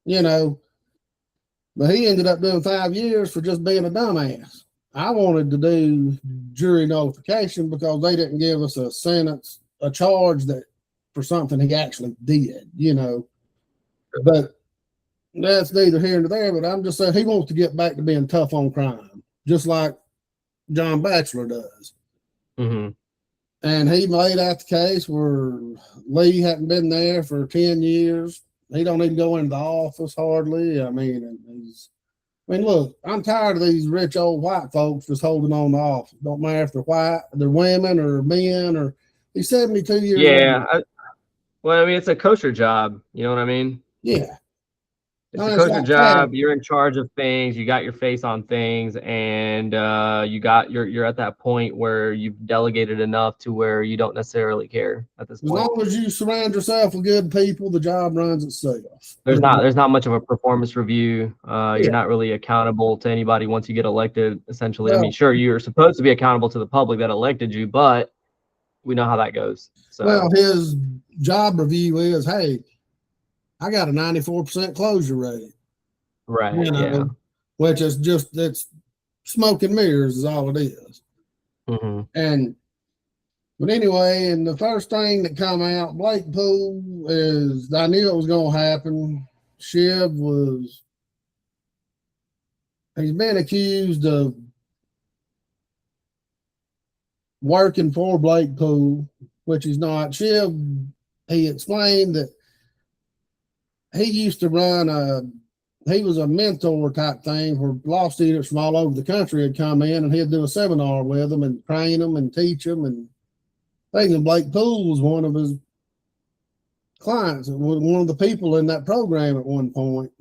[SPEAKER 1] but he ended up doing 5 years for just being a dumbass. I wanted to do jury nullification because they didn't give us a sentence, a charge that for something he actually did, But that's neither here nor there. But I'm just saying he wants to get back to being tough on crime, just like John Batchelor does.
[SPEAKER 2] Mm-hmm.
[SPEAKER 1] And he laid out the case where Lee hadn't been there for 10 years. He don't even go into the office hardly. I mean, look, I'm tired of these rich old white folks just holding on to office. Don't matter if they're white, they're women or men, or he's 72 years old.
[SPEAKER 2] Well, I mean, it's a kosher job. You know what I mean?
[SPEAKER 1] Yeah.
[SPEAKER 2] It's a kosher job. You're in charge of things. You got your face on things, and you're at that point where you've delegated enough to where you don't necessarily care at this point.
[SPEAKER 1] As long as you surround yourself with good people, the job runs itself.
[SPEAKER 2] There's not much of a performance review. You're not really accountable to anybody once you get elected. Essentially, I mean, sure, you're supposed to be accountable to the public that elected you, but we know how that goes. So,
[SPEAKER 1] well, his job review is, hey, I got a 94% closure rate.
[SPEAKER 2] Right. Yeah.
[SPEAKER 1] Which is just, it's smoke and mirrors is all it is.
[SPEAKER 2] Mm-hmm.
[SPEAKER 1] But anyway, and the first thing that come out, Blakepool, is I knew it was going to happen. He's been accused of working for Blakepool, which he's not. Shiv, he explained that he used to run he was a mentor type thing where law students from all over the country had come in and he'd do a seminar with them and train them and teach them. And I think Blakepool was one of his clients, one of the people in that program at one point.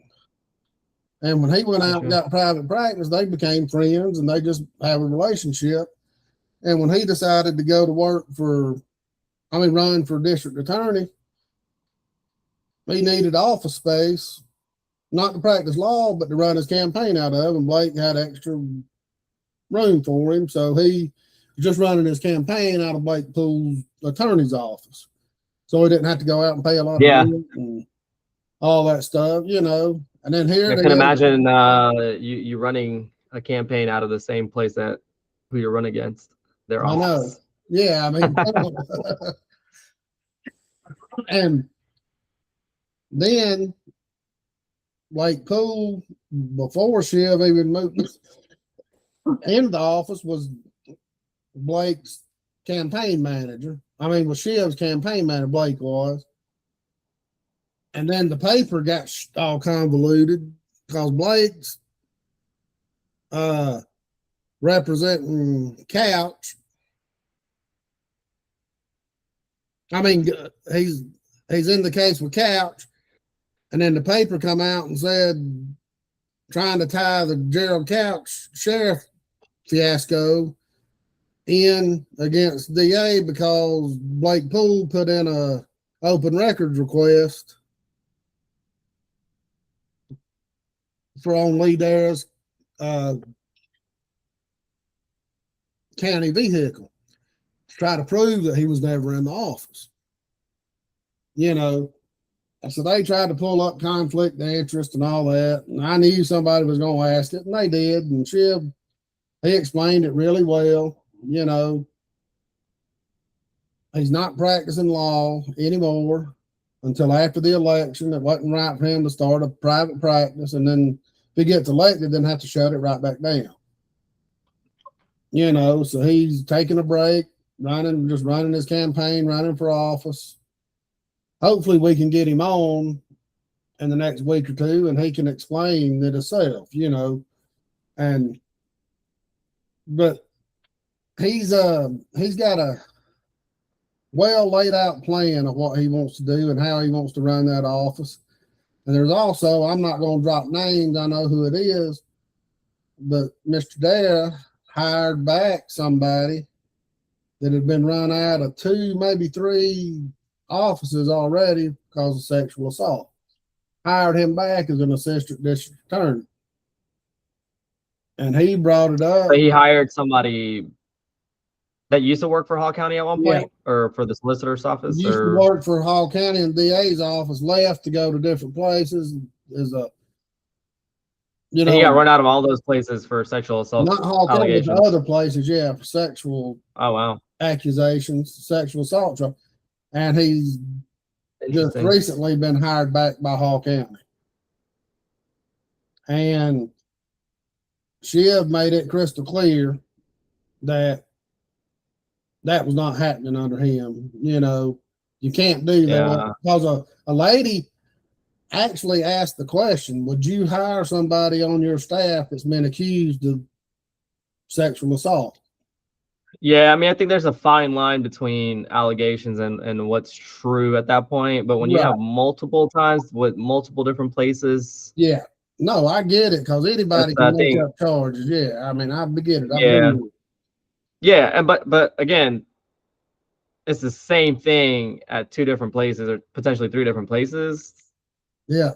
[SPEAKER 1] And when he went out and got private practice, they became friends and they just have a relationship. And when he decided to go to work run for district attorney, he needed office space, not to practice law, but to run his campaign out of. And Blake had extra room for him. So he was just running his campaign out of Blakepool's attorney's office. So he didn't have to go out and pay a lot of rent and all that stuff, And then here
[SPEAKER 2] I can imagine you running a campaign out of the same place that who you run against. Their office.
[SPEAKER 1] I know. Yeah, I mean, and then Blakepool, before Shiv even moved into the office, was Blake's campaign manager. Was Shiv's campaign manager, Blake was. And then the paper got all convoluted because Blake's representing Couch. He's in the case with Couch, and then the paper come out and said, trying to tie the Gerald Couch sheriff fiasco in against DA because Blakepool put in a open records request for on Lee Darrah's county vehicle to try to prove that he was never in the office. So they tried to pull up conflict of interest and all that. And I knew somebody was going to ask it, and they did. And he explained it really well. You know, he's not practicing law anymore until after the election. It wasn't right for him to start a private practice, and then if he gets elected, then have to shut it right back down. You know, so he's taking a break, running his campaign, running for office. Hopefully we can get him on in the next week or two, and he can explain it himself, you know. But he's got a well laid out plan of what he wants to do and how he wants to run that office. And there's also, I'm not going to drop names, I know who it is, but Mr. Dyer hired back somebody that had been run out of 2, maybe 3 offices already because of sexual assault. Hired him back as an assistant district attorney. And he brought it up.
[SPEAKER 2] So he hired somebody that used to work for Hall County at one point, or for the solicitor's office?
[SPEAKER 1] Used to work for Hall County and DA's office, left to go to different places.
[SPEAKER 2] You know, and he got run out of all those places for sexual assault.
[SPEAKER 1] Not Hall County, but other places, for sexual accusations, sexual assault. And he's just recently been hired back by Hall County. And Shiv made it crystal clear that was not happening under him. You know, you can't do that because a lady actually asked the question, would you hire somebody on your staff that's been accused of sexual assault?
[SPEAKER 2] Yeah, I mean, I think there's a fine line between allegations and what's true at that point. But when you have multiple times with multiple different places.
[SPEAKER 1] Yeah. No, I get it, because anybody can make up charges. Yeah, I mean, I get it.
[SPEAKER 2] Yeah, and but again, it's the same thing at 2 different places, or potentially 3 different places.
[SPEAKER 1] Yeah.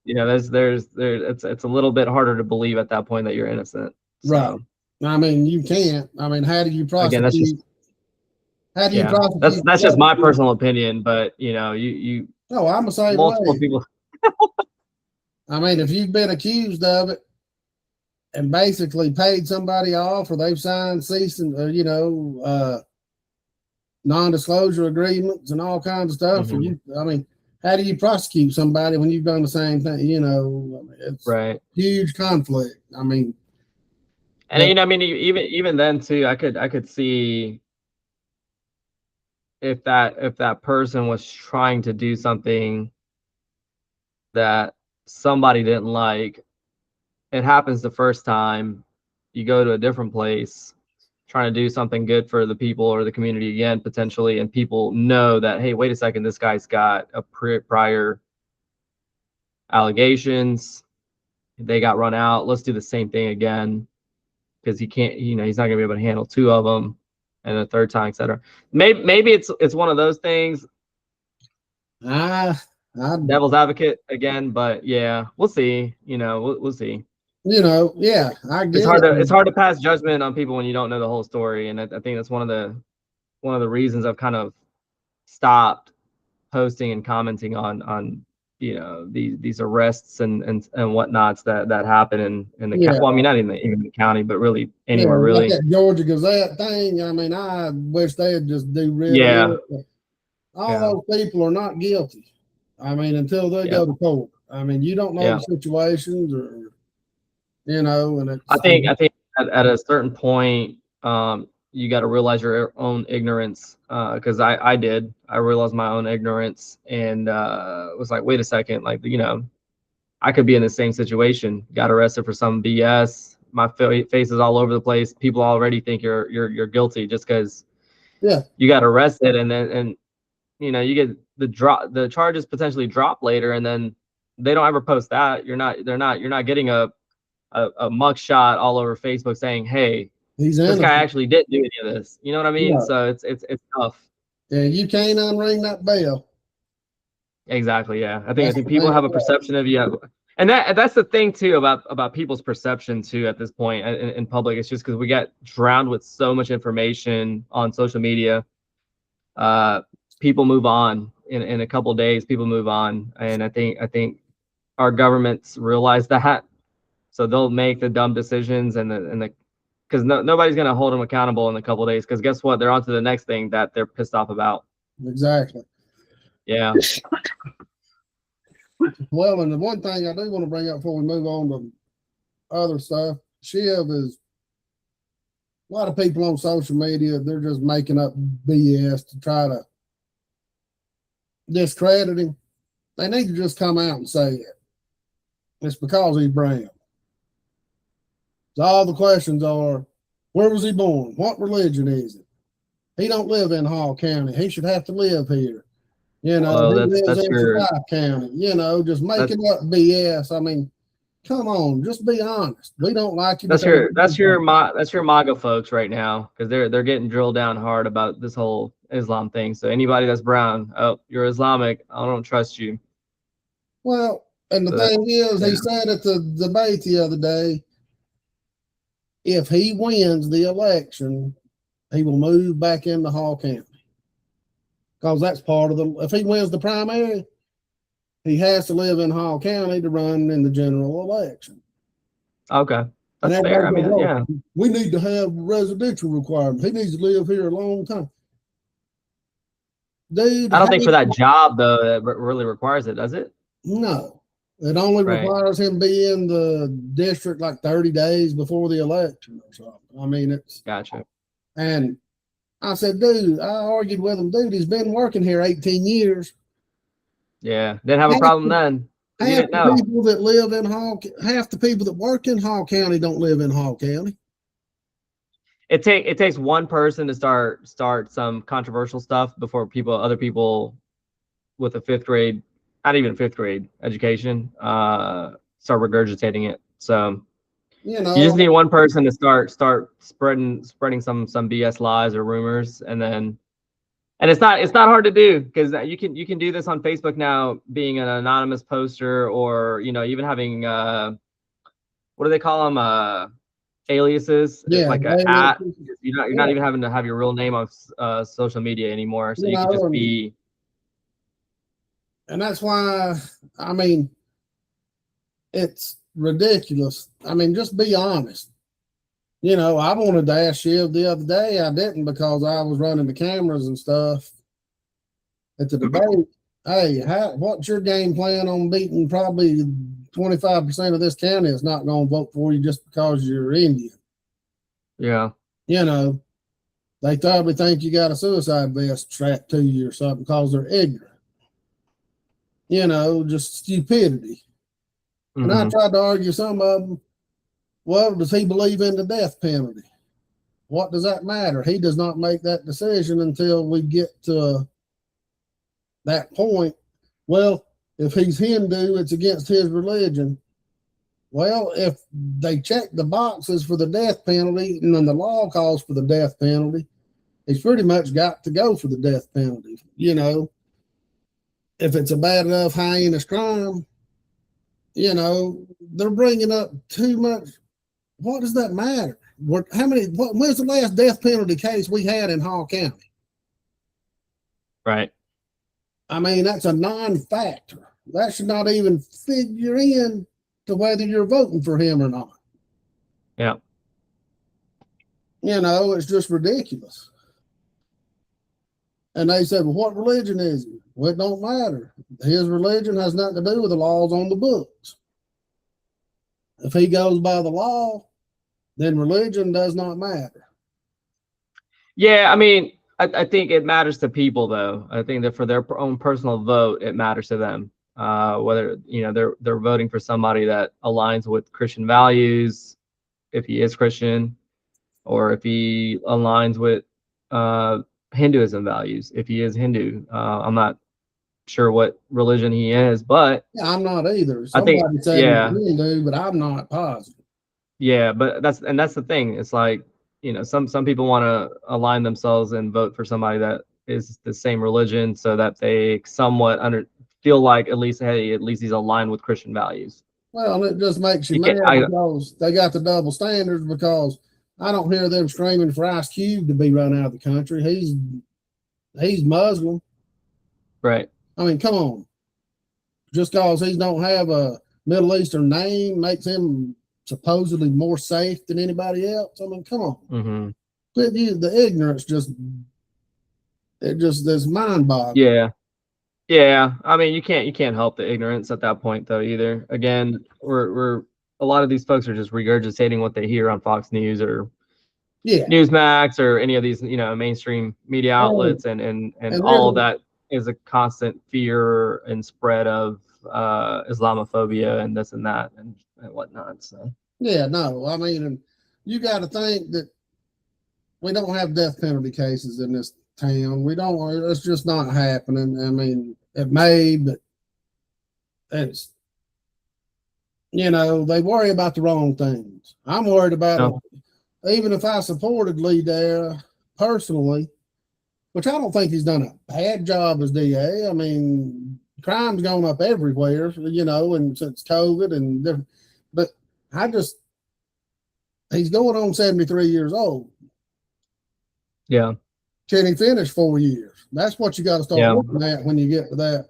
[SPEAKER 2] You know, it's a little bit harder to believe at that point that you're innocent. So.
[SPEAKER 1] Right. I mean, you can't. I mean, how do you prosecute? Again, prosecute?
[SPEAKER 2] That's just my personal opinion, but you know, you.
[SPEAKER 1] No, I'm the same
[SPEAKER 2] multiple
[SPEAKER 1] way.
[SPEAKER 2] People.
[SPEAKER 1] I mean, if you've been accused of it and basically paid somebody off, or they've signed cease and non-disclosure agreements and all kinds of stuff, I mean, how do you prosecute somebody when you've done the same thing? You know, it's huge conflict. I mean,
[SPEAKER 2] and you know, I mean, even then too, I could see if that person was trying to do something that somebody didn't like. It happens the first time, you go to a different place trying to do something good for the people or the community again, potentially, and people know that, hey, wait a second, this guy's got a prior allegations, they got run out, let's do the same thing again, because he can't, you know, he's not gonna be able to handle 2 of them, and the third time, etc. Maybe it's one of those things. Devil's advocate again, but yeah, we'll see. You know, we'll see.
[SPEAKER 1] You know, yeah, I get
[SPEAKER 2] it's hard to pass judgment on people when you don't know the whole story, and I think that's one of the reasons I've kind of stopped posting and commenting on you know, these arrests and whatnots that happen in the county. Well, I mean, not even the county, but really anywhere, really.
[SPEAKER 1] Like that Georgia Gazette thing. I mean, I wish they'd just do really good. All those people are not guilty. I mean, until they go to court. I mean, you don't know the situations, or you know, and
[SPEAKER 2] I think at a certain point, you got to realize your own ignorance, because I realized my own ignorance, and was like, wait a second, like, you know, I could be in the same situation, got arrested for some BS, my face is all over the place, people already think you're guilty just because you got arrested, and you know, you get the charges potentially drop later, and then they don't ever post that. You're not getting a mugshot all over Facebook saying, hey, this guy actually didn't do any of this. You know what I mean? So it's tough.
[SPEAKER 1] Yeah, you can't unring that bell.
[SPEAKER 2] Exactly. Yeah, I think people have a perception of you, and that's the thing too about people's perception too at this point in public. It's just because we get drowned with so much information on social media. People move on, in a couple of days, people move on, and I think our governments realize that, so they'll make the dumb decisions and because nobody's gonna hold them accountable in a couple of days. Because guess what? They're on to the next thing that they're pissed off about.
[SPEAKER 1] Exactly.
[SPEAKER 2] Yeah.
[SPEAKER 1] Well, and the one thing I do want to bring up before we move on to other stuff, Shiv, is a lot of people on social media, they're just making up BS to try to discredit him. They need to just come out and say it. It's because he's brown. So all the questions are, where was he born? What religion is it? He don't live in Hall County. He should have to live here. You know, he lives in Forsyth County. You know, just making up BS. I mean, come on, just be honest. We don't like you.
[SPEAKER 2] That's your MAGA folks right now, because they're getting drilled down hard about this whole Islam thing. So anybody that's brown, oh, you're Islamic, I don't trust you.
[SPEAKER 1] Well, and the thing is, he said at the debate the other day, if he wins the election, he will move back into Hall County. Because that's part of if he wins the primary, he has to live in Hall County to run in the general election.
[SPEAKER 2] Okay. That's fair. I mean, yeah.
[SPEAKER 1] We need to have residential requirements. He needs to live here a long time. Dude,
[SPEAKER 2] I don't think for that job, though, that really requires it, does it?
[SPEAKER 1] No. It only requires him be in the district like 30 days before the election or something. I mean, it's...
[SPEAKER 2] Gotcha.
[SPEAKER 1] And I said, dude, I argued with him, dude, he's been working here 18 years.
[SPEAKER 2] Yeah, didn't have a problem then.
[SPEAKER 1] Half the people that live in half the people that work in Hall County don't live in Hall County.
[SPEAKER 2] It takes one person to start some controversial stuff before other people with a fifth grade, not even fifth grade education, start regurgitating it. So you just need one person to start spreading some BS lies or rumors, and it's not hard to do, because you can do this on Facebook now, being an anonymous poster, or even having what do they call them, aliases.
[SPEAKER 1] Yeah,
[SPEAKER 2] it's like a at. You're not even having to have your real name on social media anymore, so you can just be.
[SPEAKER 1] And that's why, I mean, it's ridiculous. I mean, just be honest. I wanted to ask Shiv the other day. I didn't, because I was running the cameras and stuff at the debate. Hey, what's your game plan on beating probably 25% of this county is not going to vote for you just because you're Indian?
[SPEAKER 2] Yeah.
[SPEAKER 1] They probably think you got a suicide vest strapped to you or something because they're ignorant. Just stupidity. Mm-hmm. And I tried to argue some of them. Well, does he believe in the death penalty? What does that matter? He does not make that decision until we get to that point. Well, if he's Hindu, it's against his religion. Well, if they check the boxes for the death penalty and then the law calls for the death penalty, he's pretty much got to go for the death penalty. If it's a bad enough heinous crime, they're bringing up too much. What does that matter? When's the last death penalty case we had in Hall County?
[SPEAKER 2] Right.
[SPEAKER 1] I mean, that's a non-factor. That should not even figure in to whether you're voting for him or not.
[SPEAKER 2] Yeah.
[SPEAKER 1] It's just ridiculous. And they said, well, what religion is he? Well, it don't matter. His religion has nothing to do with the laws on the books. If he goes by the law, then religion does not matter.
[SPEAKER 2] Yeah, I mean, I think it matters to people, though. I think that for their own personal vote, it matters to them. Whether they're voting for somebody that aligns with Christian values, if he is Christian, or if he aligns with Hinduism values, if he is Hindu. I'm not sure what religion he is, but
[SPEAKER 1] yeah, I'm not either.
[SPEAKER 2] Somebody
[SPEAKER 1] said Hindu, but I'm not positive.
[SPEAKER 2] Yeah, but that's the thing. It's like, some people want to align themselves and vote for somebody that is the same religion, so that they somewhat feel like at least he's aligned with Christian values.
[SPEAKER 1] Well, it just makes you mad because they got the double standards, because I don't hear them screaming for Ice Cube to be run out of the country. He's Muslim.
[SPEAKER 2] Right.
[SPEAKER 1] I mean, come on. Just because he don't have a Middle Eastern name makes him supposedly more safe than anybody else. I mean, come on.
[SPEAKER 2] Mm-hmm.
[SPEAKER 1] The ignorance is mind-boggling.
[SPEAKER 2] Yeah. Yeah. I mean, you can't help the ignorance at that point though either. Again, we're a lot of these folks are just regurgitating what they hear on Fox News or Newsmax or any of these, mainstream media outlets, and all of that is a constant fear and spread of Islamophobia and this and that and whatnot. So
[SPEAKER 1] no, I mean, you got to think that we don't have death penalty cases in this town. We don't. It's just not happening. I mean, it may, but it's they worry about the wrong things. I'm worried about it. Even if I supported Lee Dyer personally, which I don't think he's done a bad job as DA. I mean, crime's gone up everywhere, and since COVID and different, but he's going on 73 years old.
[SPEAKER 2] Yeah.
[SPEAKER 1] Can he finish 4 years? That's what you got to start looking at when you get to that.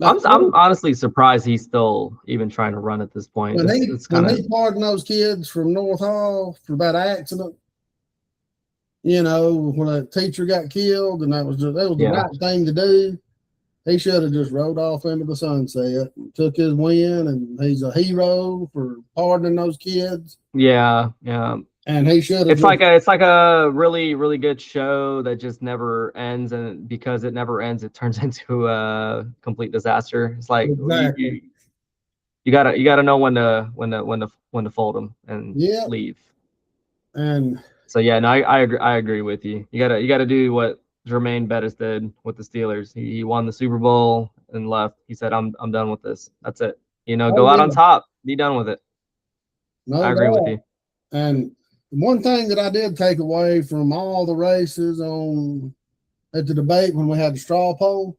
[SPEAKER 2] I'm honestly surprised he's still even trying to run at this point.
[SPEAKER 1] When he pardoned those kids from North Hall for that accident, when a teacher got killed, and that was the right thing to do. He should have just rode off into the sunset, and took his win, and he's a hero for pardoning those kids.
[SPEAKER 2] Yeah.
[SPEAKER 1] And he should have.
[SPEAKER 2] It's like a really, really good show that just never ends, and because it never ends, it turns into a complete disaster. It's like
[SPEAKER 1] exactly.
[SPEAKER 2] you gotta know when to fold them and leave.
[SPEAKER 1] And
[SPEAKER 2] so I agree with you. You gotta do what Jermaine Bettis did with the Steelers. He won the Super Bowl and left. He said, "I'm done with this. That's it. Go out on top. Be done with it."
[SPEAKER 1] No,
[SPEAKER 2] I agree with you.
[SPEAKER 1] And one thing that I did take away from all the races at the debate when we had the straw poll,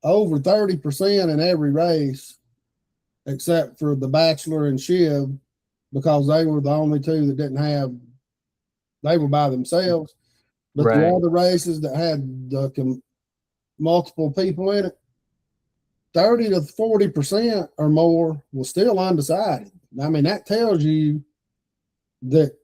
[SPEAKER 1] over 30% in every race, except for the Bachelor and Shiv, because they were the only two that didn't have, they were by themselves. But the other races that had multiple people in it, 30 to 40% or more was still undecided. I mean, that tells you that,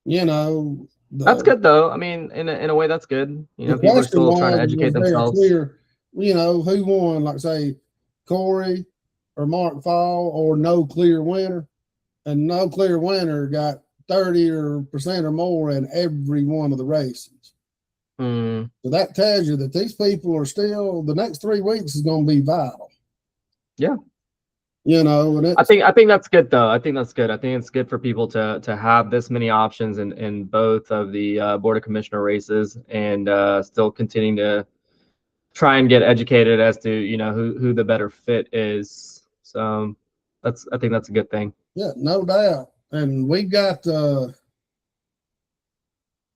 [SPEAKER 2] that's good though. I mean, in a way, that's good. People are still trying to educate themselves.
[SPEAKER 1] Clear, who won, like say Corey or Mark Fall, or no clear winner, and no clear winner got 30% or more in every one of the races. So that tells you that these people are still, the next 3 weeks is going to be vital.
[SPEAKER 2] Yeah.
[SPEAKER 1] And
[SPEAKER 2] I think that's good though. I think that's good. I think it's good for people to have this many options in both of the Board of Commissioner races, and still continuing to try and get educated as to who the better fit is. So I think that's a good thing.
[SPEAKER 1] Yeah, no doubt. And we got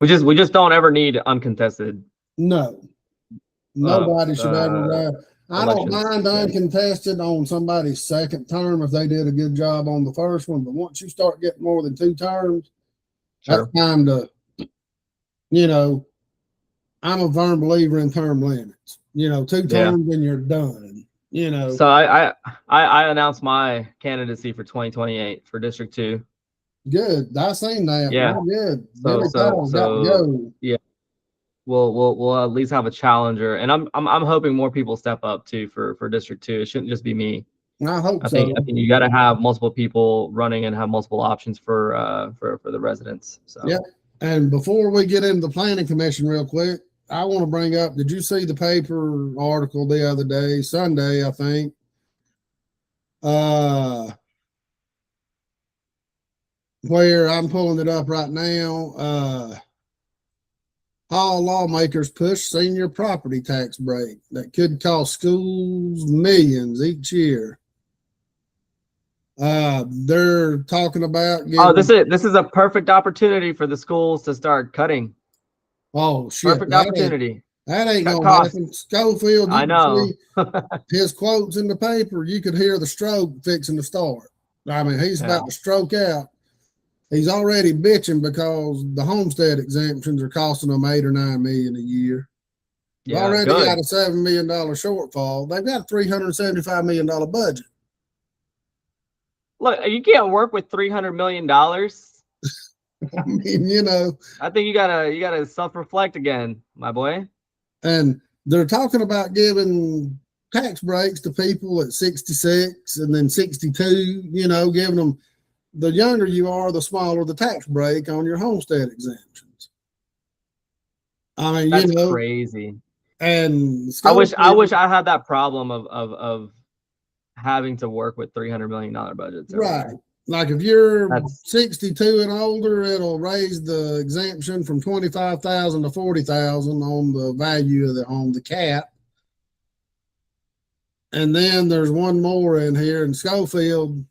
[SPEAKER 2] we just don't ever need uncontested.
[SPEAKER 1] No, nobody should ever. I don't mind uncontested on somebody's second term if they did a good job on the first one, but once you start getting more than 2 terms, that's time to, I'm a firm believer in term limits. 2 terms and you're done.
[SPEAKER 2] So I announced my candidacy for 2028 for District 2.
[SPEAKER 1] Good. I seen that.
[SPEAKER 2] Yeah.
[SPEAKER 1] Good.
[SPEAKER 2] So yeah. We'll at least have a challenger, and I'm hoping more people step up too for District 2. It shouldn't just be me.
[SPEAKER 1] I hope so.
[SPEAKER 2] I think you got to have multiple people running and have multiple options for the residents. So
[SPEAKER 1] yeah. And before we get into the Planning Commission real quick, I want to bring up, did you see the paper article the other day, Sunday, I think? Where I'm pulling it up right now, Hall lawmakers push senior property tax break that could cost schools millions each year. They're talking about
[SPEAKER 2] this is a perfect opportunity for the schools to start cutting.
[SPEAKER 1] Oh shit!
[SPEAKER 2] Perfect opportunity.
[SPEAKER 1] That ain't gonna happen. Schofield,
[SPEAKER 2] I know.
[SPEAKER 1] His quotes in the paper, you could hear the stroke fixing to start. I mean, he's about to stroke out. He's already bitching because the homestead exemptions are costing them $8 or $9 million a year. They've
[SPEAKER 2] Yeah,
[SPEAKER 1] already
[SPEAKER 2] good.
[SPEAKER 1] got a $7 million shortfall. They've got a $375 million budget.
[SPEAKER 2] Look, you can't work with $300 million. I
[SPEAKER 1] mean, you know.
[SPEAKER 2] think you gotta self-reflect again, my boy.
[SPEAKER 1] And they're talking about giving tax breaks to people at 66 and then 62, you know, giving them, the younger you are, the smaller the tax break on your homestead exemptions. I mean,
[SPEAKER 2] That's
[SPEAKER 1] you know,
[SPEAKER 2] crazy.
[SPEAKER 1] And
[SPEAKER 2] I wish I had that problem of having to work with $300 million budgets.
[SPEAKER 1] Right. Like if you're
[SPEAKER 2] That's
[SPEAKER 1] 62 and older, it'll raise the exemption from 25,000 to 40,000 on the value of the home, the cap. And then there's one more in here in Schofield.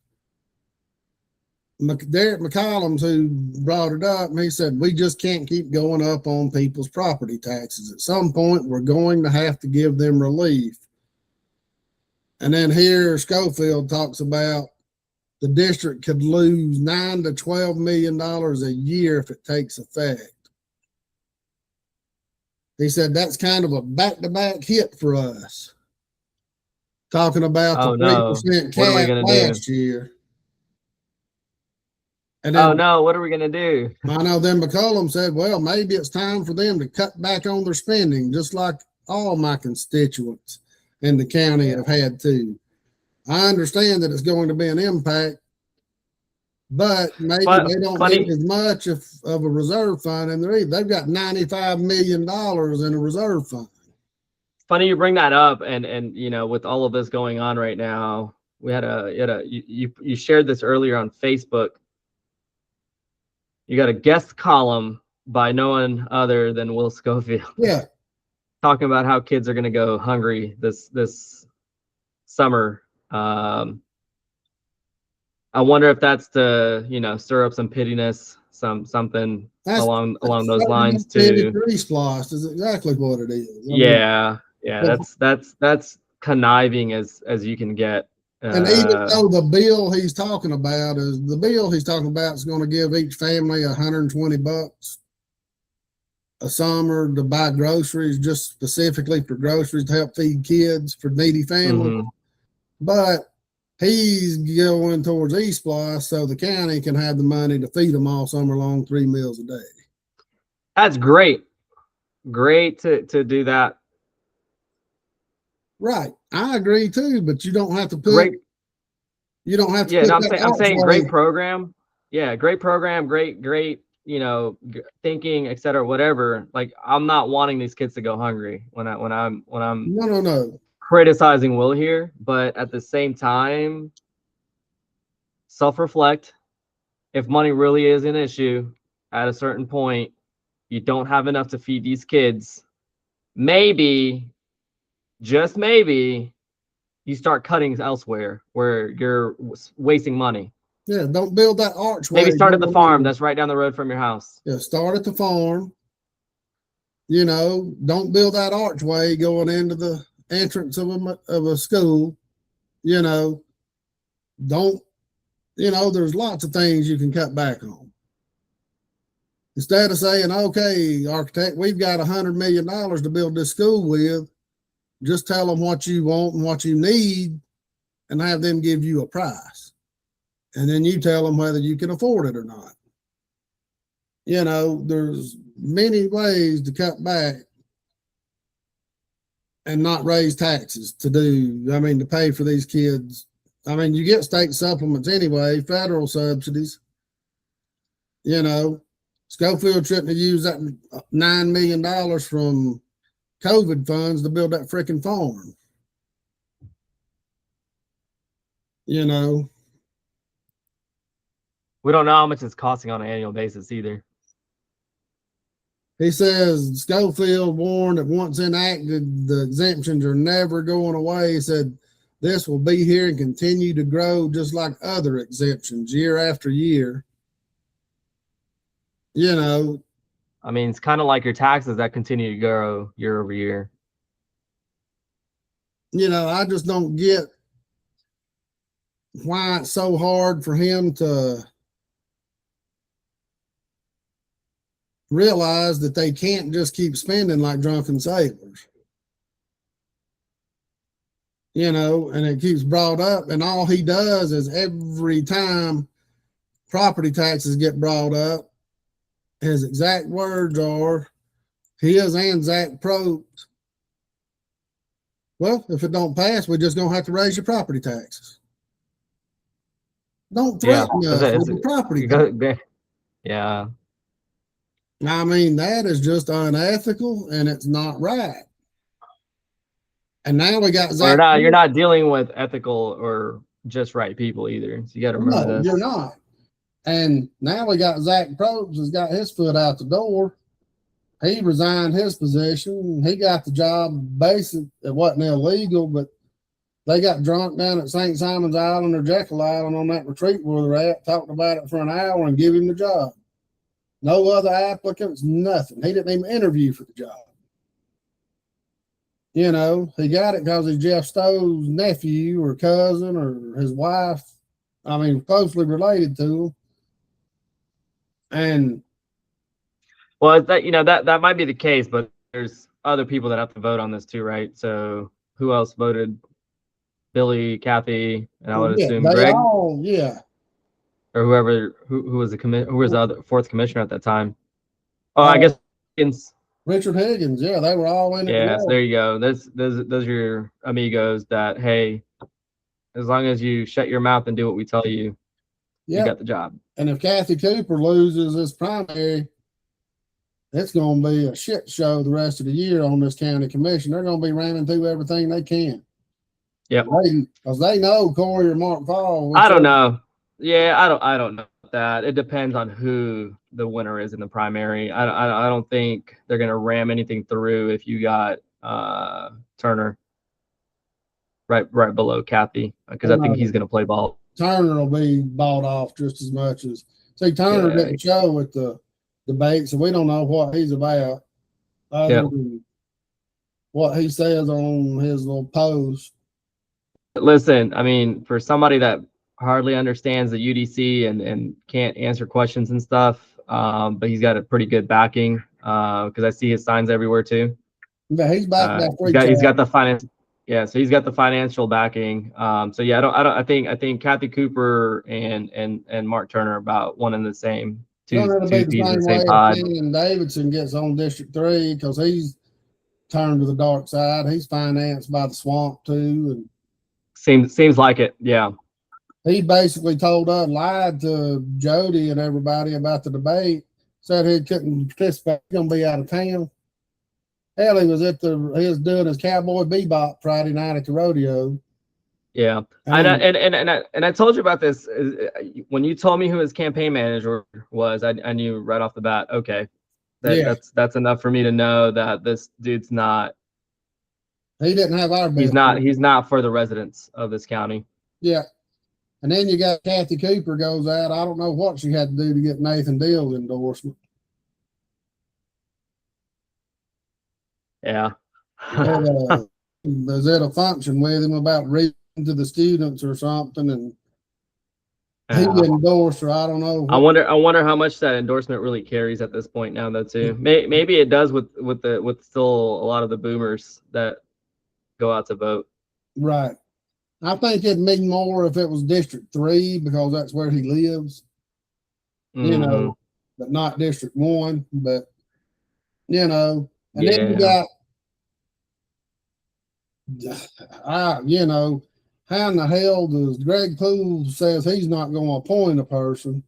[SPEAKER 1] Derek McCollums, who brought it up, and he said, we just can't keep going up on people's property taxes. At some point, we're going to have to give them relief. And then here, Schofield talks about the district could lose $9 to $12 million a year if it takes effect. He said that's kind of a back-to-back hit for us. Talking about the 3% cap last year. And then,
[SPEAKER 2] oh no, what are we gonna do?
[SPEAKER 1] I know then McCollum said, well, maybe it's time for them to cut back on their spending, just like all my constituents in the county have had to. I understand that it's going to be an impact, but maybe they don't need as much of a reserve fund in there either. They've got $95 million in a reserve fund.
[SPEAKER 2] Funny you bring that up, and you know, with all of this going on right now, we had you shared this earlier on Facebook. You got a guest column by no one other than Will Schofield.
[SPEAKER 1] Yeah.
[SPEAKER 2] Talking about how kids are going to go hungry this summer. I wonder if that's to, you know, stir up some pittiness, something along those lines too.
[SPEAKER 1] Splost is exactly what it is.
[SPEAKER 2] Yeah, that's conniving as you can get.
[SPEAKER 1] And even though the bill he's talking about is going to give each family $120 a summer to buy groceries, just specifically for groceries to help feed kids for needy families.
[SPEAKER 2] Mm-hmm.
[SPEAKER 1] But he's going towards eSplosh so the county can have the money to feed them all summer long, 3 meals a day.
[SPEAKER 2] That's great. Great to do that.
[SPEAKER 1] Right. I agree too, but you don't have to put
[SPEAKER 2] I'm saying great program. Yeah, great program, great, you know, thinking, etc., whatever. Like, I'm not wanting these kids to go hungry when I'm
[SPEAKER 1] no
[SPEAKER 2] criticizing Will here, but at the same time, self-reflect. If money really is an issue at a certain point, you don't have enough to feed these kids, maybe, just maybe, you start cutting elsewhere where you're wasting money.
[SPEAKER 1] Yeah, don't build that archway.
[SPEAKER 2] Maybe start at the farm that's right down the road from your house.
[SPEAKER 1] Yeah, start at the farm. You know, don't build that archway going into the entrance of a school. You know, there's lots of things you can cut back on. Instead of saying, okay, architect, we've got $100 million to build this school with, just tell them what you want and what you need and have them give you a price. And then you tell them whether you can afford it or not. You know, there's many ways to cut back and not raise taxes to pay for these kids. I mean, you get state supplements anyway, federal subsidies. You know, Schofield shouldn't have used that $9 million from COVID funds to build that freaking farm. You know,
[SPEAKER 2] we don't know how much it's costing on an annual basis either.
[SPEAKER 1] He says Schofield warned that once enacted, the exemptions are never going away. He said this will be here and continue to grow just like other exemptions year after year. You know,
[SPEAKER 2] I mean, it's kind of like your taxes that continue to grow year over year.
[SPEAKER 1] You know, I just don't get why it's so hard for him to realize that they can't just keep spending like drunken sailors. you know, and it keeps brought up. And all he does is every time property taxes get brought up, his exact words are, his and Zach Probst, well, if it don't pass, we're just gonna have to raise your property taxes. Don't threaten us with the property tax.
[SPEAKER 2] Yeah.
[SPEAKER 1] I mean, that is just unethical and it's not right. And now we got Zach.
[SPEAKER 2] You're not dealing with ethical or just right people either. So you got to remember this.
[SPEAKER 1] You're not. And now we got Zach Probst has got his foot out the door. He resigned his position. He got the job. Basically, it wasn't illegal, but they got drunk down at St. Simon's Island or Jekyll Island on that retreat where they're at, talked about it for an hour and give him the job. No other applicants, nothing. He didn't even interview for the job. You know, he got it because he's Jeff Stowe's nephew or cousin or his wife. I mean, closely related to him. And
[SPEAKER 2] well, that might be the case, but there's other people that have to vote on this too, right? So who else voted? Billy, Kathy, and I would assume Greg.
[SPEAKER 1] Or
[SPEAKER 2] whoever who was who was the other fourth commissioner at that time. Oh, I guess Higgins.
[SPEAKER 1] Richard Higgins, yeah, they were all in it.
[SPEAKER 2] Yeah, so there you go. Those are your amigos that, hey, as long as you shut your mouth and do what we tell you, you got the job.
[SPEAKER 1] And if Kathy Cooper loses this primary, it's going to be a shit show the rest of the year on this county commission. They're going to be ramming through everything they can.
[SPEAKER 2] Yeah,
[SPEAKER 1] because they know Corey or Mark Fall.
[SPEAKER 2] I don't know. Yeah, I don't know that. It depends on who the winner is in the primary. I don't think they're gonna ram anything through if you got Turner right below Kathy, because I think he's gonna play ball.
[SPEAKER 1] Turner will be bought off just as much as Turner didn't show at the debate, so we don't know what he's about other than what he says on his little post.
[SPEAKER 2] Listen, I mean, for somebody that hardly understands the UDC and can't answer questions and stuff, but he's got a pretty good backing because I see his signs everywhere too.
[SPEAKER 1] Yeah, he's backed
[SPEAKER 2] he's got the finance. Yeah, so he's got the financial backing. So yeah, I think Kathy Cooper and Mark Turner are about one and the same. Two peas in the same pod.
[SPEAKER 1] And Davidson gets on District 3 because he's turned to the dark side. He's financed by the swamp too,
[SPEAKER 2] and seems like it. Yeah.
[SPEAKER 1] He basically lied to Jody and everybody about the debate, said he couldn't participate, he's going to be out of town. Hell, he was doing his Cowboy Bebop Friday night at the rodeo.
[SPEAKER 2] Yeah. And I told you about this when you told me who his campaign manager was. I knew right off the bat, okay, that's enough for me to know that this dude's not.
[SPEAKER 1] He didn't have our best.
[SPEAKER 2] He's not for the residents of this county.
[SPEAKER 1] Yeah. And then you got Kathy Cooper goes out. I don't know what she had to do to get Nathan Deal's endorsement.
[SPEAKER 2] Yeah.
[SPEAKER 1] Was at a function with him about reading to the students or something, and he endorsed her. I don't know.
[SPEAKER 2] I wonder how much that endorsement really carries at this point now, though. Too maybe it does with still a lot of the boomers that go out to vote.
[SPEAKER 1] Right. I think it'd mean more if it was District 3 because that's where he lives. You know, but not District 1. But you know, and then you got, you know, how in the hell does Greg Poole says he's not going to appoint a person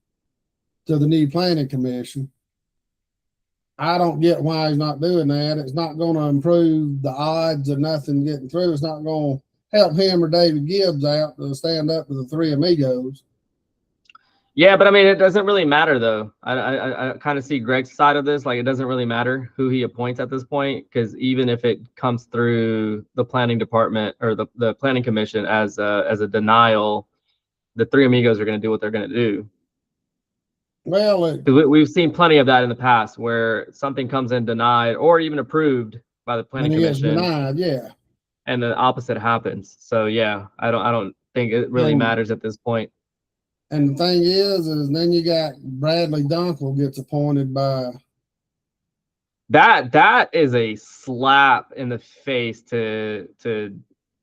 [SPEAKER 1] to the new planning commission? I don't get why he's not doing that. It's not going to improve the odds of nothing getting through. It's not going to help him or David Gibbs out to stand up to the three amigos.
[SPEAKER 2] Yeah, but I mean, it doesn't really matter though. I kind of see Greg's side of this. Like, it doesn't really matter who he appoints at this point, because even if it comes through the planning department or the planning commission as a denial, the three amigos are going to do what they're going to do.
[SPEAKER 1] Well,
[SPEAKER 2] we've seen plenty of that in the past where something comes in denied or even approved by the planning commission.
[SPEAKER 1] Denied, yeah.
[SPEAKER 2] And the opposite happens. So yeah, I don't think it really matters at this point.
[SPEAKER 1] And the thing is then you got Bradley Dunkel gets appointed by.
[SPEAKER 2] That is a slap in the face to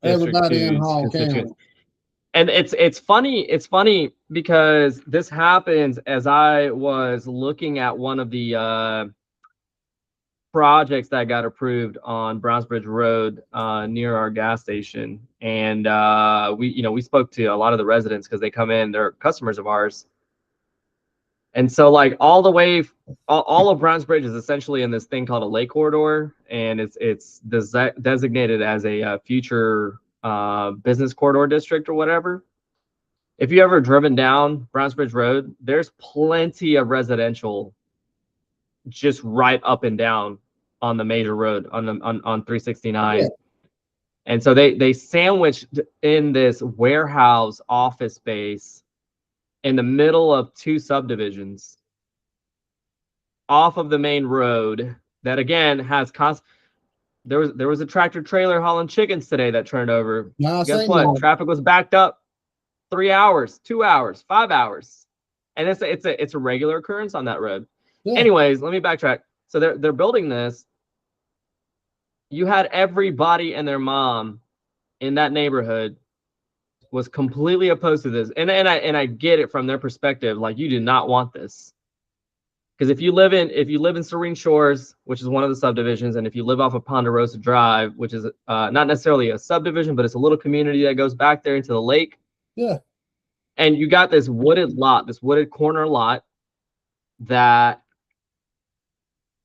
[SPEAKER 2] District
[SPEAKER 1] everybody in
[SPEAKER 2] 2's
[SPEAKER 1] Hall
[SPEAKER 2] constituents.
[SPEAKER 1] County.
[SPEAKER 2] And it's funny because this happens as I was looking at one of the projects that got approved on Brownsbridge Road near our gas station, and we spoke to a lot of the residents because they come in, they're customers of ours, and so like all of Brownsbridge is essentially in this thing called a lake corridor, and it's designated as a future business corridor district or whatever. If you ever driven down Brownsbridge Road, there's plenty of residential just right up and down on the major road on 369.
[SPEAKER 1] Yeah.
[SPEAKER 2] And so they sandwiched in this warehouse office space in the middle of two subdivisions off of the main road that again has there was a tractor trailer hauling chickens today that turned over. Guess what? Traffic was backed up 3 hours, 2 hours, 5 hours. And it's a regular occurrence on that road. Yeah. Anyways, let me backtrack. So they're building this. You had everybody and their mom in that neighborhood was completely opposed to this. And I get it from their perspective. Like, you do not want this. Because if you live in Serene Shores, which is one of the subdivisions, and if you live off of Ponderosa Drive, which is not necessarily a subdivision, but it's a little community that goes back there into the lake.
[SPEAKER 1] Yeah.
[SPEAKER 2] And you got this wooded lot, this wooded corner lot that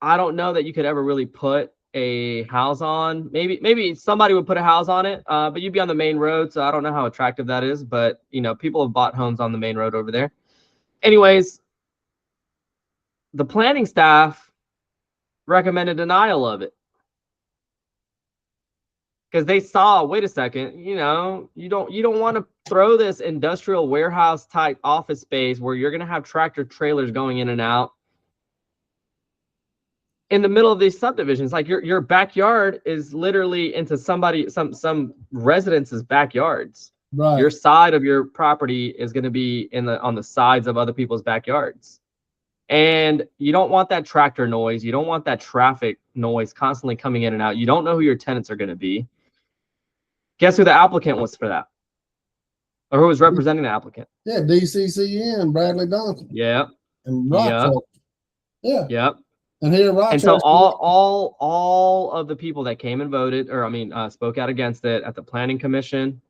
[SPEAKER 2] I don't know that you could ever really put a house on. Maybe somebody would put a house on it, but you'd be on the main road, so I don't know how attractive that is. But people have bought homes on the main road over there. Anyways, the planning staff recommended denial of it because they saw, wait a second, you don't want to throw this industrial warehouse type office space where you're going to have tractor trailers going in and out in the middle of these subdivisions. Like your backyard is literally into some residence's backyards. Right. Your side of your property is going to be on the sides of other people's backyards. And you don't want that tractor noise. You don't want that traffic noise constantly coming in and out. You don't know who your tenants are going to be. Guess who the applicant was for that? Or who was representing the applicant?
[SPEAKER 1] Yeah, DCCN, Bradley Duncan.
[SPEAKER 2] Yeah.
[SPEAKER 1] And Rochester.
[SPEAKER 2] Yeah. Yep.
[SPEAKER 1] And here, Rochester.
[SPEAKER 2] And so all of the people that came and voted, spoke out against it at the Planning Commission,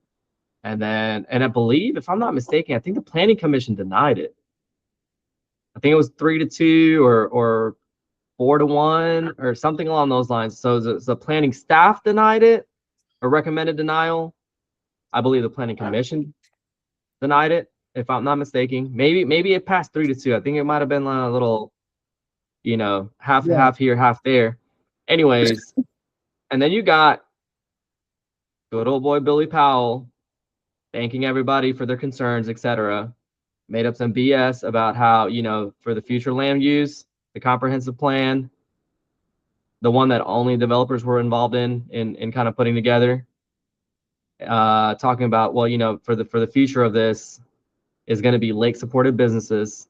[SPEAKER 2] and I believe, if I'm not mistaken, I think the Planning Commission denied it. I think it was 3-2 or 4-1 or something along those lines. So the planning staff denied it or recommended denial. I believe the Planning Commission denied it, if I'm not mistaken. Maybe it passed 3-2. I think it might have been a little, half here, half there. Anyways, and then you got good old boy Billy Powell thanking everybody for their concerns, etc. Made up some BS about how, for the future land use, the comprehensive plan, the one that only developers were involved in kind of putting together, talking about, well, for the future of this is going to be lake supported businesses.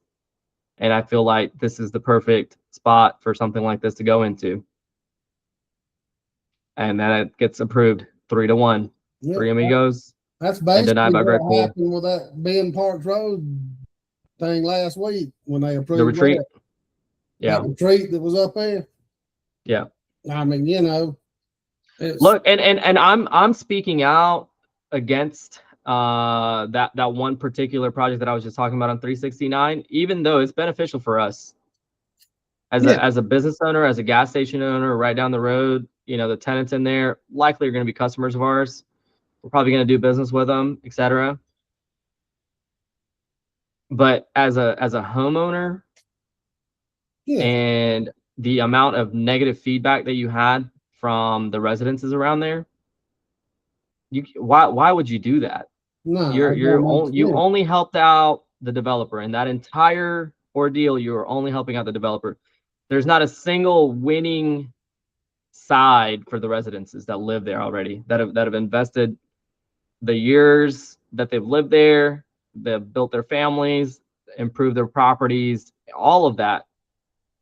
[SPEAKER 2] And I feel like this is the perfect spot for something like this to go into. And then it gets approved 3-1. Yeah, 3 amigos.
[SPEAKER 1] That's basically what happened with that Ben Parks Road thing last week when they approved
[SPEAKER 2] the retreat.
[SPEAKER 1] That retreat that was up there.
[SPEAKER 2] Yeah.
[SPEAKER 1] I mean,
[SPEAKER 2] look, and I'm speaking out against that one particular project that I was just talking about on 369, even though it's beneficial for us as a business owner, as a gas station owner right down the road. The tenants in there likely are going to be customers of ours. We're probably going to do business with them, etc. But as a homeowner, and the amount of negative feedback that you had from the residences around there, why would you do that? No, you only helped out the developer in that entire ordeal. You were only helping out the developer. There's not a single winning side for the residences that live there already, that have invested the years that they've lived there, they've built their families, improved their properties. All of that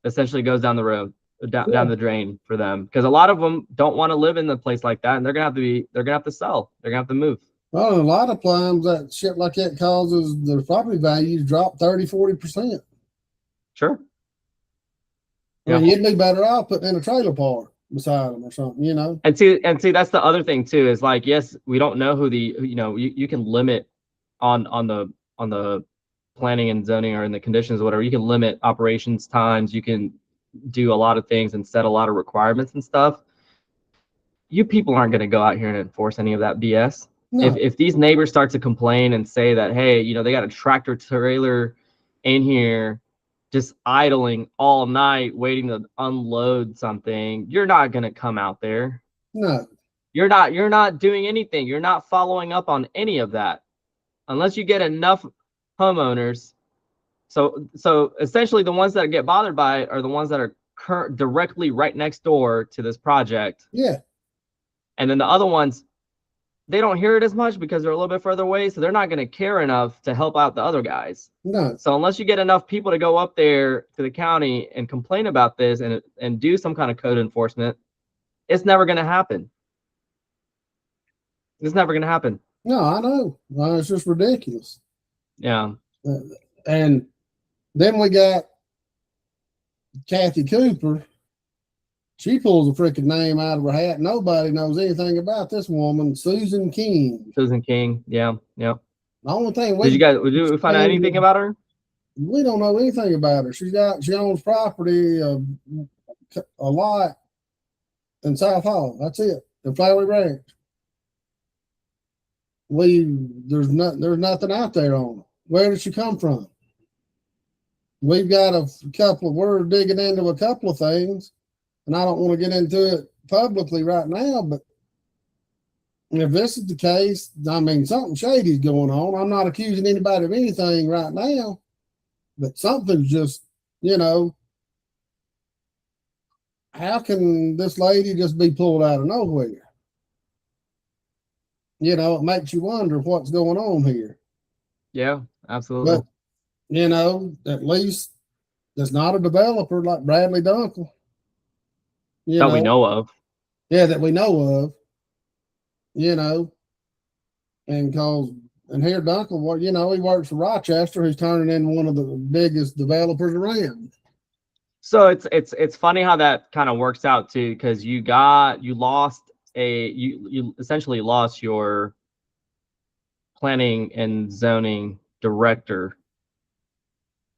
[SPEAKER 2] essentially goes down the road. down the drain for them, because a lot of them don't want to live in the place like that, and they're gonna have to sell. They're gonna have to move.
[SPEAKER 1] Well, a lot of times that shit like that causes the property values drop 30-40%.
[SPEAKER 2] Sure.
[SPEAKER 1] I mean, you'd be better off putting in a trailer park beside them or something, you know.
[SPEAKER 2] And see, that's the other thing too, is like, yes, we don't know who you can limit on the planning and zoning, or in the conditions or whatever. You can limit operations times. You can do a lot of things and set a lot of requirements and stuff. You people aren't going to go out here and enforce any of that BS. No. If these neighbors start to complain and say that, hey, they got a tractor trailer in here just idling all night waiting to unload something, you're not going to come out there.
[SPEAKER 1] No.
[SPEAKER 2] You're not doing anything. You're not following up on any of that unless you get enough homeowners. So essentially the ones that get bothered by it are the ones that are directly right next door to this project.
[SPEAKER 1] Yeah.
[SPEAKER 2] And then the other ones, they don't hear it as much because they're a little bit further away, so they're not going to care enough to help out the other guys.
[SPEAKER 1] No.
[SPEAKER 2] So unless you get enough people to go up there to the county and complain about this and do some kind of code enforcement, it's never going to happen. It's never going to happen.
[SPEAKER 1] No, I know. It's just ridiculous.
[SPEAKER 2] Yeah.
[SPEAKER 1] And then we got Kathy Cooper. She pulls a freaking name out of her hat. Nobody knows anything about this woman, Susan King.
[SPEAKER 2] Susan King. Yeah. Yeah.
[SPEAKER 1] The only thing
[SPEAKER 2] did you find out anything about her?
[SPEAKER 1] We don't know anything about her. She owns property, a lot in South Hall. That's it. The Flowery Ranch. There's nothing out there on her. Where did she come from? We've got we're digging into a couple of things, and I don't want to get into it publicly right now, but if this is the case, I mean, something shady's going on. I'm not accusing anybody of anything right now, but something's just, how can this lady just be pulled out of nowhere? It makes you wonder what's going on here.
[SPEAKER 2] Yeah, absolutely.
[SPEAKER 1] But, at least there's not a developer like Bradley Dunkel.
[SPEAKER 2] That we know of.
[SPEAKER 1] Yeah, that we know of. And here Dunkel, he works for Rochester, who's turning into one of the biggest developers around.
[SPEAKER 2] So it's funny how that kind of works out too, because you essentially lost your planning and zoning director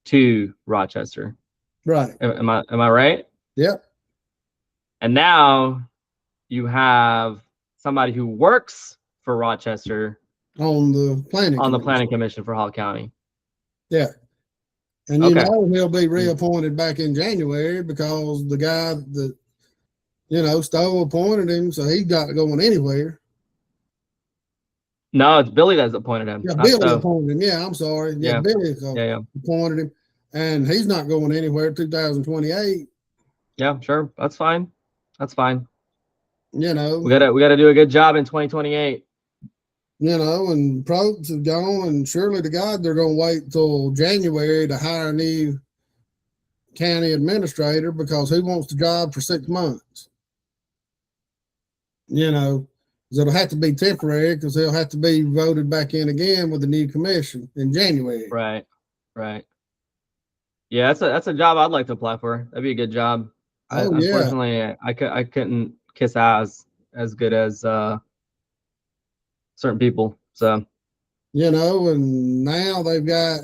[SPEAKER 2] to Rochester.
[SPEAKER 1] Right.
[SPEAKER 2] Am I right?
[SPEAKER 1] Yep.
[SPEAKER 2] And now you have somebody who works for Rochester
[SPEAKER 1] on the planning
[SPEAKER 2] commission for Hall County.
[SPEAKER 1] Yeah. And he'll be reappointed back in January because the guy that Stowe appointed him, so he's not going anywhere.
[SPEAKER 2] No, it's Billy that's appointed him.
[SPEAKER 1] Yeah, Billy appointed him. Yeah, I'm sorry. Yeah, Billy appointed him, and he's not going anywhere 2028.
[SPEAKER 2] Yeah, sure. That's fine. That's fine.
[SPEAKER 1] We
[SPEAKER 2] gotta do a good job in 2028.
[SPEAKER 1] And Probst have gone, and surely to God they're gonna wait till January to hire a new county administrator, because who wants the job for 6 months? It'll have to be temporary because he'll have to be voted back in again with the new commission in January.
[SPEAKER 2] Right. Yeah, that's a job I'd like to apply for. That'd be a good job. Unfortunately, I couldn't kiss ass as good as certain people. So,
[SPEAKER 1] and now they've got,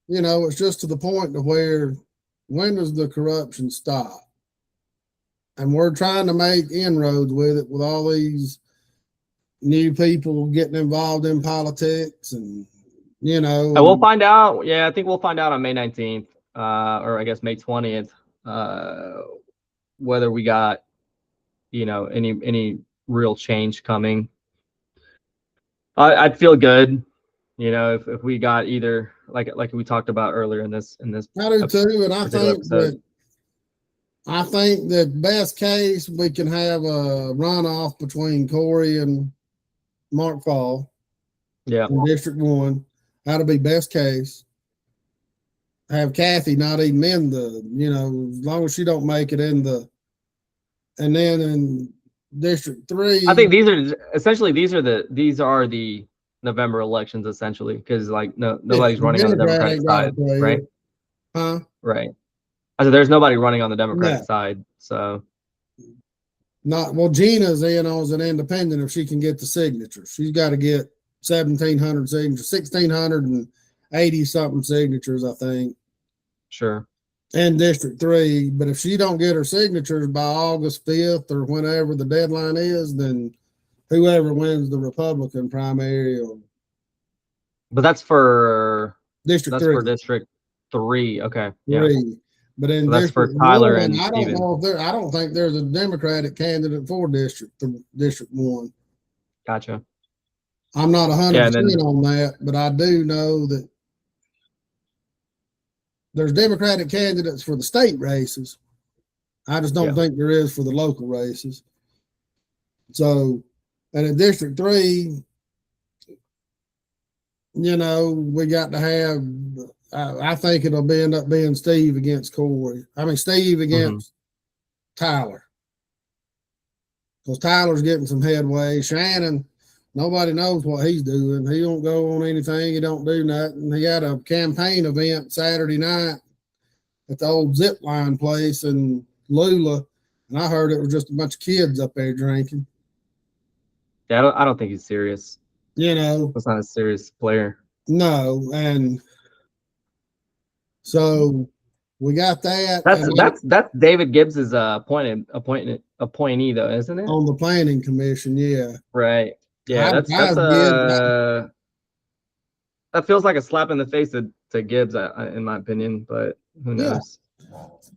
[SPEAKER 1] it's just to the point to where, when does the corruption stop? And we're trying to make inroads with it, with all these new people getting involved in politics, and
[SPEAKER 2] we'll find out. Yeah, I think we'll find out on May 19th, or I guess May 20th, whether we got, any real change coming. I'd feel good, if we got either like we talked about earlier in this.
[SPEAKER 1] I do too, and I think that best case we can have a runoff between Corey and Mark Fall.
[SPEAKER 2] Yeah.
[SPEAKER 1] In District 1. That'll be best case. have Kathy not even in the, as long as she don't make it in the, and then in District 3.
[SPEAKER 2] I think these are the November elections essentially, because like nobody's running on the Democratic side, right?
[SPEAKER 1] Huh?
[SPEAKER 2] Right. I said there's nobody running on the Democratic
[SPEAKER 1] No.
[SPEAKER 2] side, so.
[SPEAKER 1] Gina's in as an independent if she can get the signatures. She's got to get 1,700 signatures, 1,680 something signatures, I think.
[SPEAKER 2] Sure.
[SPEAKER 1] In District 3, but if she don't get her signatures by August 5th or whenever the deadline is, then whoever wins the Republican primary or
[SPEAKER 2] But that's for
[SPEAKER 1] District
[SPEAKER 2] 3. Okay.
[SPEAKER 1] 3.
[SPEAKER 2] Yeah.
[SPEAKER 1] But in
[SPEAKER 2] So that's for
[SPEAKER 1] District
[SPEAKER 2] Tyler
[SPEAKER 1] 1,
[SPEAKER 2] and
[SPEAKER 1] I
[SPEAKER 2] Steven.
[SPEAKER 1] don't think there's a Democratic candidate for District 1.
[SPEAKER 2] Gotcha.
[SPEAKER 1] I'm not 100%
[SPEAKER 2] Yeah, and then,
[SPEAKER 1] on that, but I do know that there's Democratic candidates for the state races. I just don't think there is for the local races. So, and in District 3, we got to have, I think it'll end up being Steve against Corey. I mean, Steve against Tyler. Because Tyler's getting some headway. Shannon, nobody knows what he's doing. He don't go on anything. He don't do nothing. He had a campaign event Saturday night at the old zip line place in Lula, and I heard it was just a bunch of kids up there drinking.
[SPEAKER 2] Yeah, I don't think he's serious.
[SPEAKER 1] That's
[SPEAKER 2] not a serious player.
[SPEAKER 1] No, and so we got that.
[SPEAKER 2] That's David Gibbs's appointee though, isn't it?
[SPEAKER 1] On the planning commission, yeah.
[SPEAKER 2] Right. Yeah, that feels like a slap in the face to Gibbs, in my opinion, but who knows?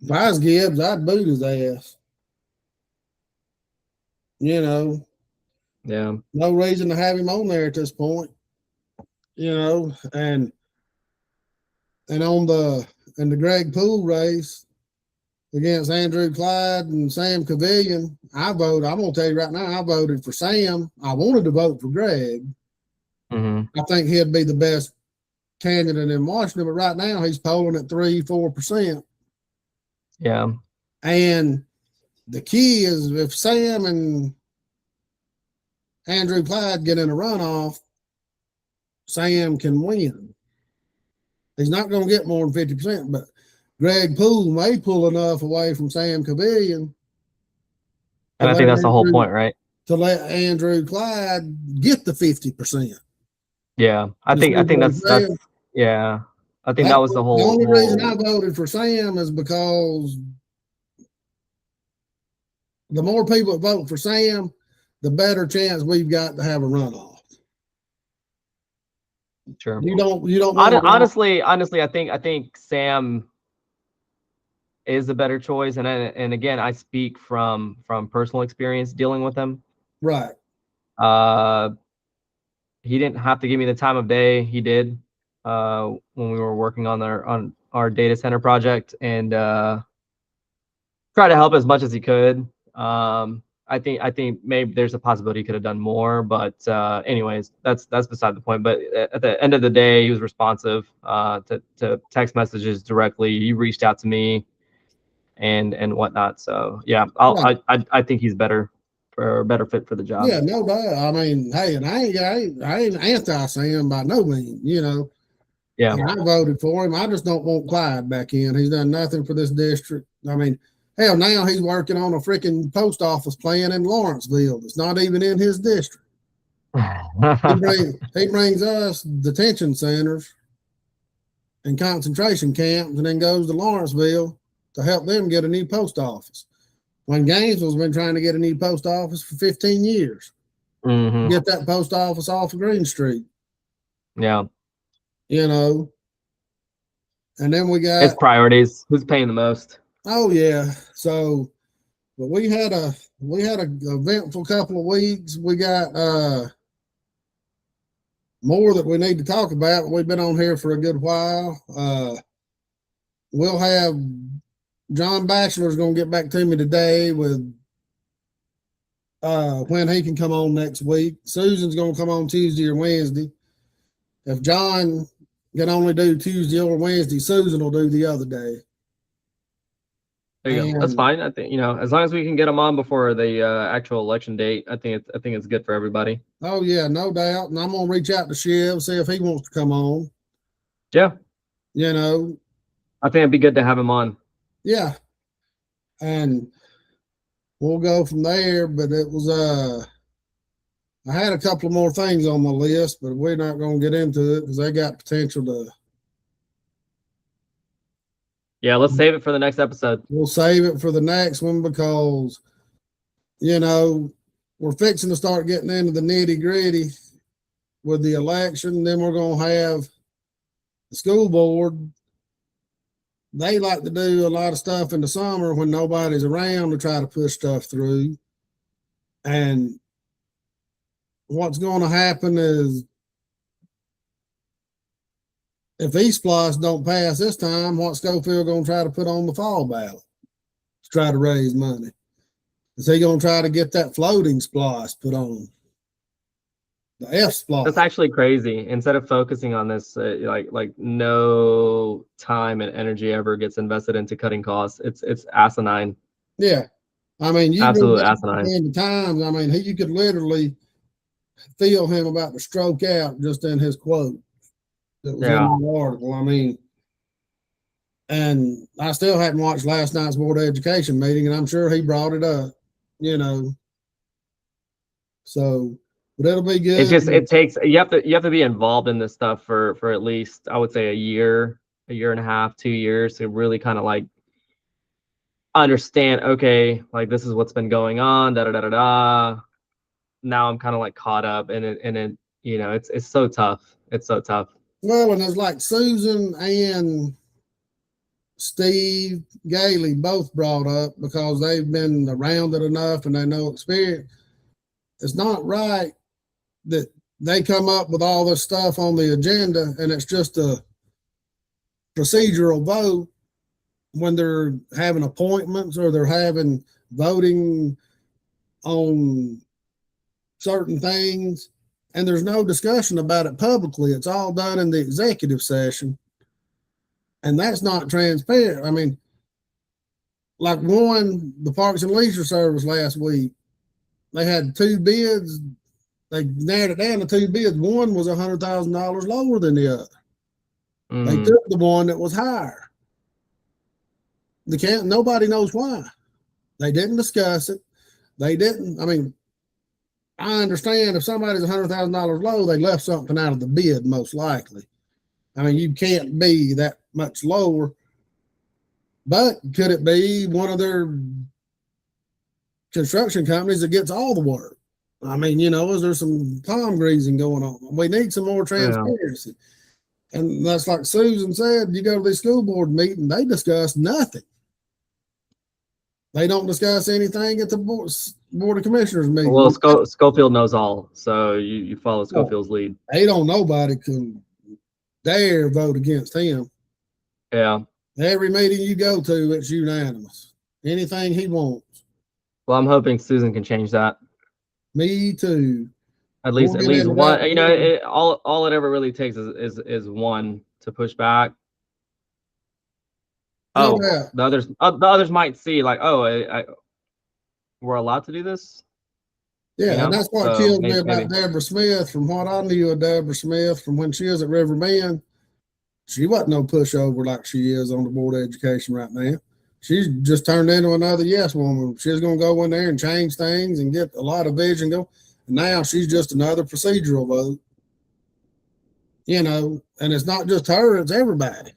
[SPEAKER 1] If I was Gibbs, I'd boot his ass.
[SPEAKER 2] Yeah.
[SPEAKER 1] No reason to have him on there at this point. And on the Greg Poole race against Andrew Clyde and Sam Cavillion, I'm gonna tell you right now, I voted for Sam. I wanted to vote for Greg.
[SPEAKER 2] Mm-hmm.
[SPEAKER 1] I think he'd be the best candidate in Washington, but right now he's polling at 3-4%.
[SPEAKER 2] Yeah.
[SPEAKER 1] And the key is if Sam and Andrew Clyde get in a runoff, Sam can win. He's not going to get more than 50%, but Greg Poole may pull enough away from Sam Cavillion.
[SPEAKER 2] And I think that's the whole point, right?
[SPEAKER 1] To let Andrew Clyde get the 50%.
[SPEAKER 2] Yeah. I think that's yeah. I think that was the whole.
[SPEAKER 1] The only reason I voted for Sam is because the more people that vote for Sam, the better chance we've got to have a runoff.
[SPEAKER 2] Sure.
[SPEAKER 1] You don't.
[SPEAKER 2] Honestly, I think Sam is the better choice, and again, I speak from personal experience dealing with him.
[SPEAKER 1] Right.
[SPEAKER 2] He didn't have to give me the time of day. He did when we were working on our data center project, and try to help as much as he could. I think maybe there's a possibility he could have done more, but anyways, that's beside the point. But at the end of the day, he was responsive to text messages directly. He reached out to me and whatnot. So yeah, I think he's better fit for the job.
[SPEAKER 1] Yeah, no doubt. I mean, hey, and I ain't anti-Sam by no means.
[SPEAKER 2] Yeah,
[SPEAKER 1] and I voted for him. I just don't want Clyde back in. He's done nothing for this district. I mean, hell, now he's working on a freaking post office plan in Lawrenceville. It's not even in his district. He brings us detention centers and concentration camps and then goes to Lawrenceville to help them get a new post office. When Gainesville's been trying to get a new post office for 15 years.
[SPEAKER 2] Mm-hmm.
[SPEAKER 1] Get that post office off of Green Street.
[SPEAKER 2] Yeah.
[SPEAKER 1] And then we got...
[SPEAKER 2] It's priorities. Who's paying the most?
[SPEAKER 1] Oh yeah. So, but we had a eventful couple of weeks. We got more that we need to talk about. But we've been on here for a good while. We'll have John Batchelor's going to get back to me today with when he can come on next week. Susan's going to come on Tuesday or Wednesday. If John can only do Tuesday or Wednesday. Susan will do the other day.
[SPEAKER 2] There you go. That's
[SPEAKER 1] And-
[SPEAKER 2] fine. I think, as long as we can get them on before the actual election date, I think it's good for everybody.
[SPEAKER 1] Oh yeah, no doubt. And I'm gonna reach out to Shiv, see if he wants to come on.
[SPEAKER 2] Yeah,
[SPEAKER 1] I
[SPEAKER 2] think it'd be good to have him on.
[SPEAKER 1] Yeah. And we'll go from there. But it was I had a couple of more things on my list, but we're not gonna get into it because they got potential to.
[SPEAKER 2] Yeah, let's save it for the next episode.
[SPEAKER 1] We'll save it for the next one because, we're fixing to start getting into the nitty gritty with the election. Then we're going to have the school board. They like to do a lot of stuff in the summer when nobody's around to try to push stuff through. And what's going to happen is if East Splice don't pass this time, what's Schofield going to try to put on the fall ballot to try to raise money? Is he going to try to get that floating splice put on? The F splice.
[SPEAKER 2] That's actually crazy. Instead of focusing on this, like no time and energy ever gets invested into cutting costs. It's asinine.
[SPEAKER 1] Yeah. I mean, you
[SPEAKER 2] absolutely asinine.
[SPEAKER 1] In the Times, I mean, you could literally feel him about to stroke out just in his quote that was in the article. I mean, and I still hadn't watched last night's Board of Education meeting, and I'm sure he brought it up, So, but it'll be good.
[SPEAKER 2] It's just it takes you have to be involved in this stuff for at least, I would say, a year and a half, 2 years to really kind of like understand, okay, like this is what's been going on, da da da da da. Now I'm kind of like caught up and it's so tough. It's so tough.
[SPEAKER 1] Well, and it's like Susan and Steve Gailey both brought up because they've been around it enough and they know experience. It's not right that they come up with all this stuff on the agenda and it's just a procedural vote when they're having appointments or they're having voting on certain things and there's no discussion about it publicly. It's all done in the executive session. And that's not transparent. I mean, like the Parks and Leisure Service last week, they had 2 bids. They narrowed it down to 2 bids. One was $100,000 lower than the other. They took the one that was higher. Nobody knows why. They didn't discuss it. They didn't. I mean, I understand if somebody's $100,000 low, they left something out of the bid, most likely. I mean, you can't be that much lower. But could it be one of their construction companies that gets all the work? I mean, is there some palm greasing going on? We need some more transparency. Yeah. And that's like Susan said, you go to the school board meeting, they discuss nothing. They don't discuss anything at the board of commissioners meeting.
[SPEAKER 2] Well, Schofield knows all, so you follow Schofield's lead.
[SPEAKER 1] Nobody can dare vote against him.
[SPEAKER 2] Yeah.
[SPEAKER 1] Every meeting you go to, it's unanimous. Anything he wants.
[SPEAKER 2] Well, I'm hoping Susan can change that.
[SPEAKER 1] Me too.
[SPEAKER 2] At least one. All it ever really takes is one to push back.
[SPEAKER 1] No
[SPEAKER 2] Oh,
[SPEAKER 1] doubt.
[SPEAKER 2] the others might see like, we're allowed to do this.
[SPEAKER 1] Yeah, and that's what killed me about Deborah Smith. From what I knew of Deborah Smith from when she was at River Bend, she wasn't no pushover like she is on the Board of Education right now. She's just turned into another yes woman. She's going to go in there and change things and get a lot of vision going. And now she's just another procedural vote. And it's not just her, it's everybody.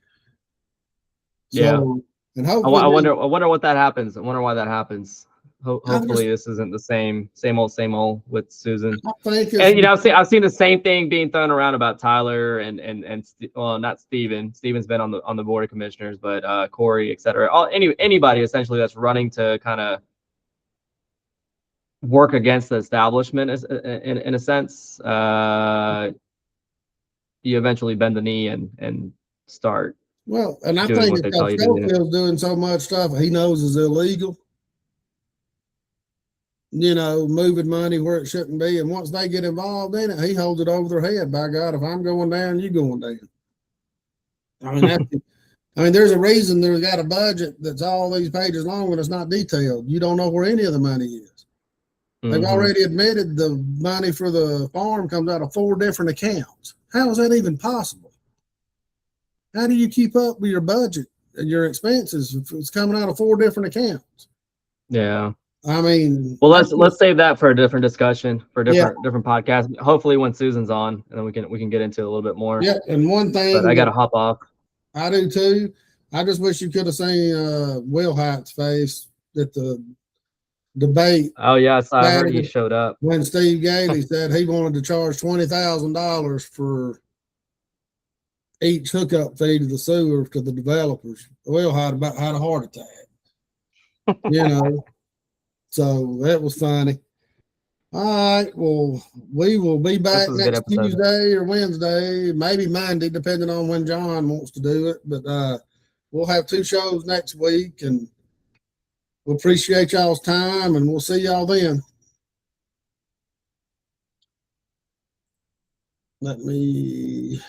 [SPEAKER 1] So, and hopefully,
[SPEAKER 2] I wonder what that happens. I wonder why that happens. Hopefully this isn't the same old with Susan. And I've seen the same thing being thrown around about Tyler and well, not Steven. Steven's been on the board of commissioners, but Corey, etc. Anybody essentially that's running to kind of work against the establishment in a sense. You eventually bend the knee and start.
[SPEAKER 1] Well, and I think if Schofield's doing so much stuff he knows is illegal. Moving money where it shouldn't be. And once they get involved in it, he holds it over their head. By God, if I'm going down, you going down. I mean, there's a reason they've got a budget that's all these pages long and it's not detailed. You don't know where any of the money is. They've already admitted the money for the farm comes out of 4 different accounts. How is that even possible? How do you keep up with your budget and your expenses if it's coming out of 4 different accounts?
[SPEAKER 2] Yeah.
[SPEAKER 1] I mean,
[SPEAKER 2] well, let's save that for a different discussion, for a different podcast. Hopefully when Susan's on, and then we can get into it a little bit more.
[SPEAKER 1] Yeah, and one thing,
[SPEAKER 2] but I got to hop off.
[SPEAKER 1] I do too. I just wish you could have seen Will Hite's face at the debate.
[SPEAKER 2] Oh yeah, I heard he showed up
[SPEAKER 1] when Steve Gailey said he wanted to charge $20,000 for each hookup fee to the sewer to the developers. Will Hite about had a heart attack. So that was funny. All right, well, we will be back next Tuesday or Wednesday, maybe Monday, depending on when John wants to do it. But we'll have 2 shows next week, and we appreciate y'all's time, and we'll see y'all then. Let me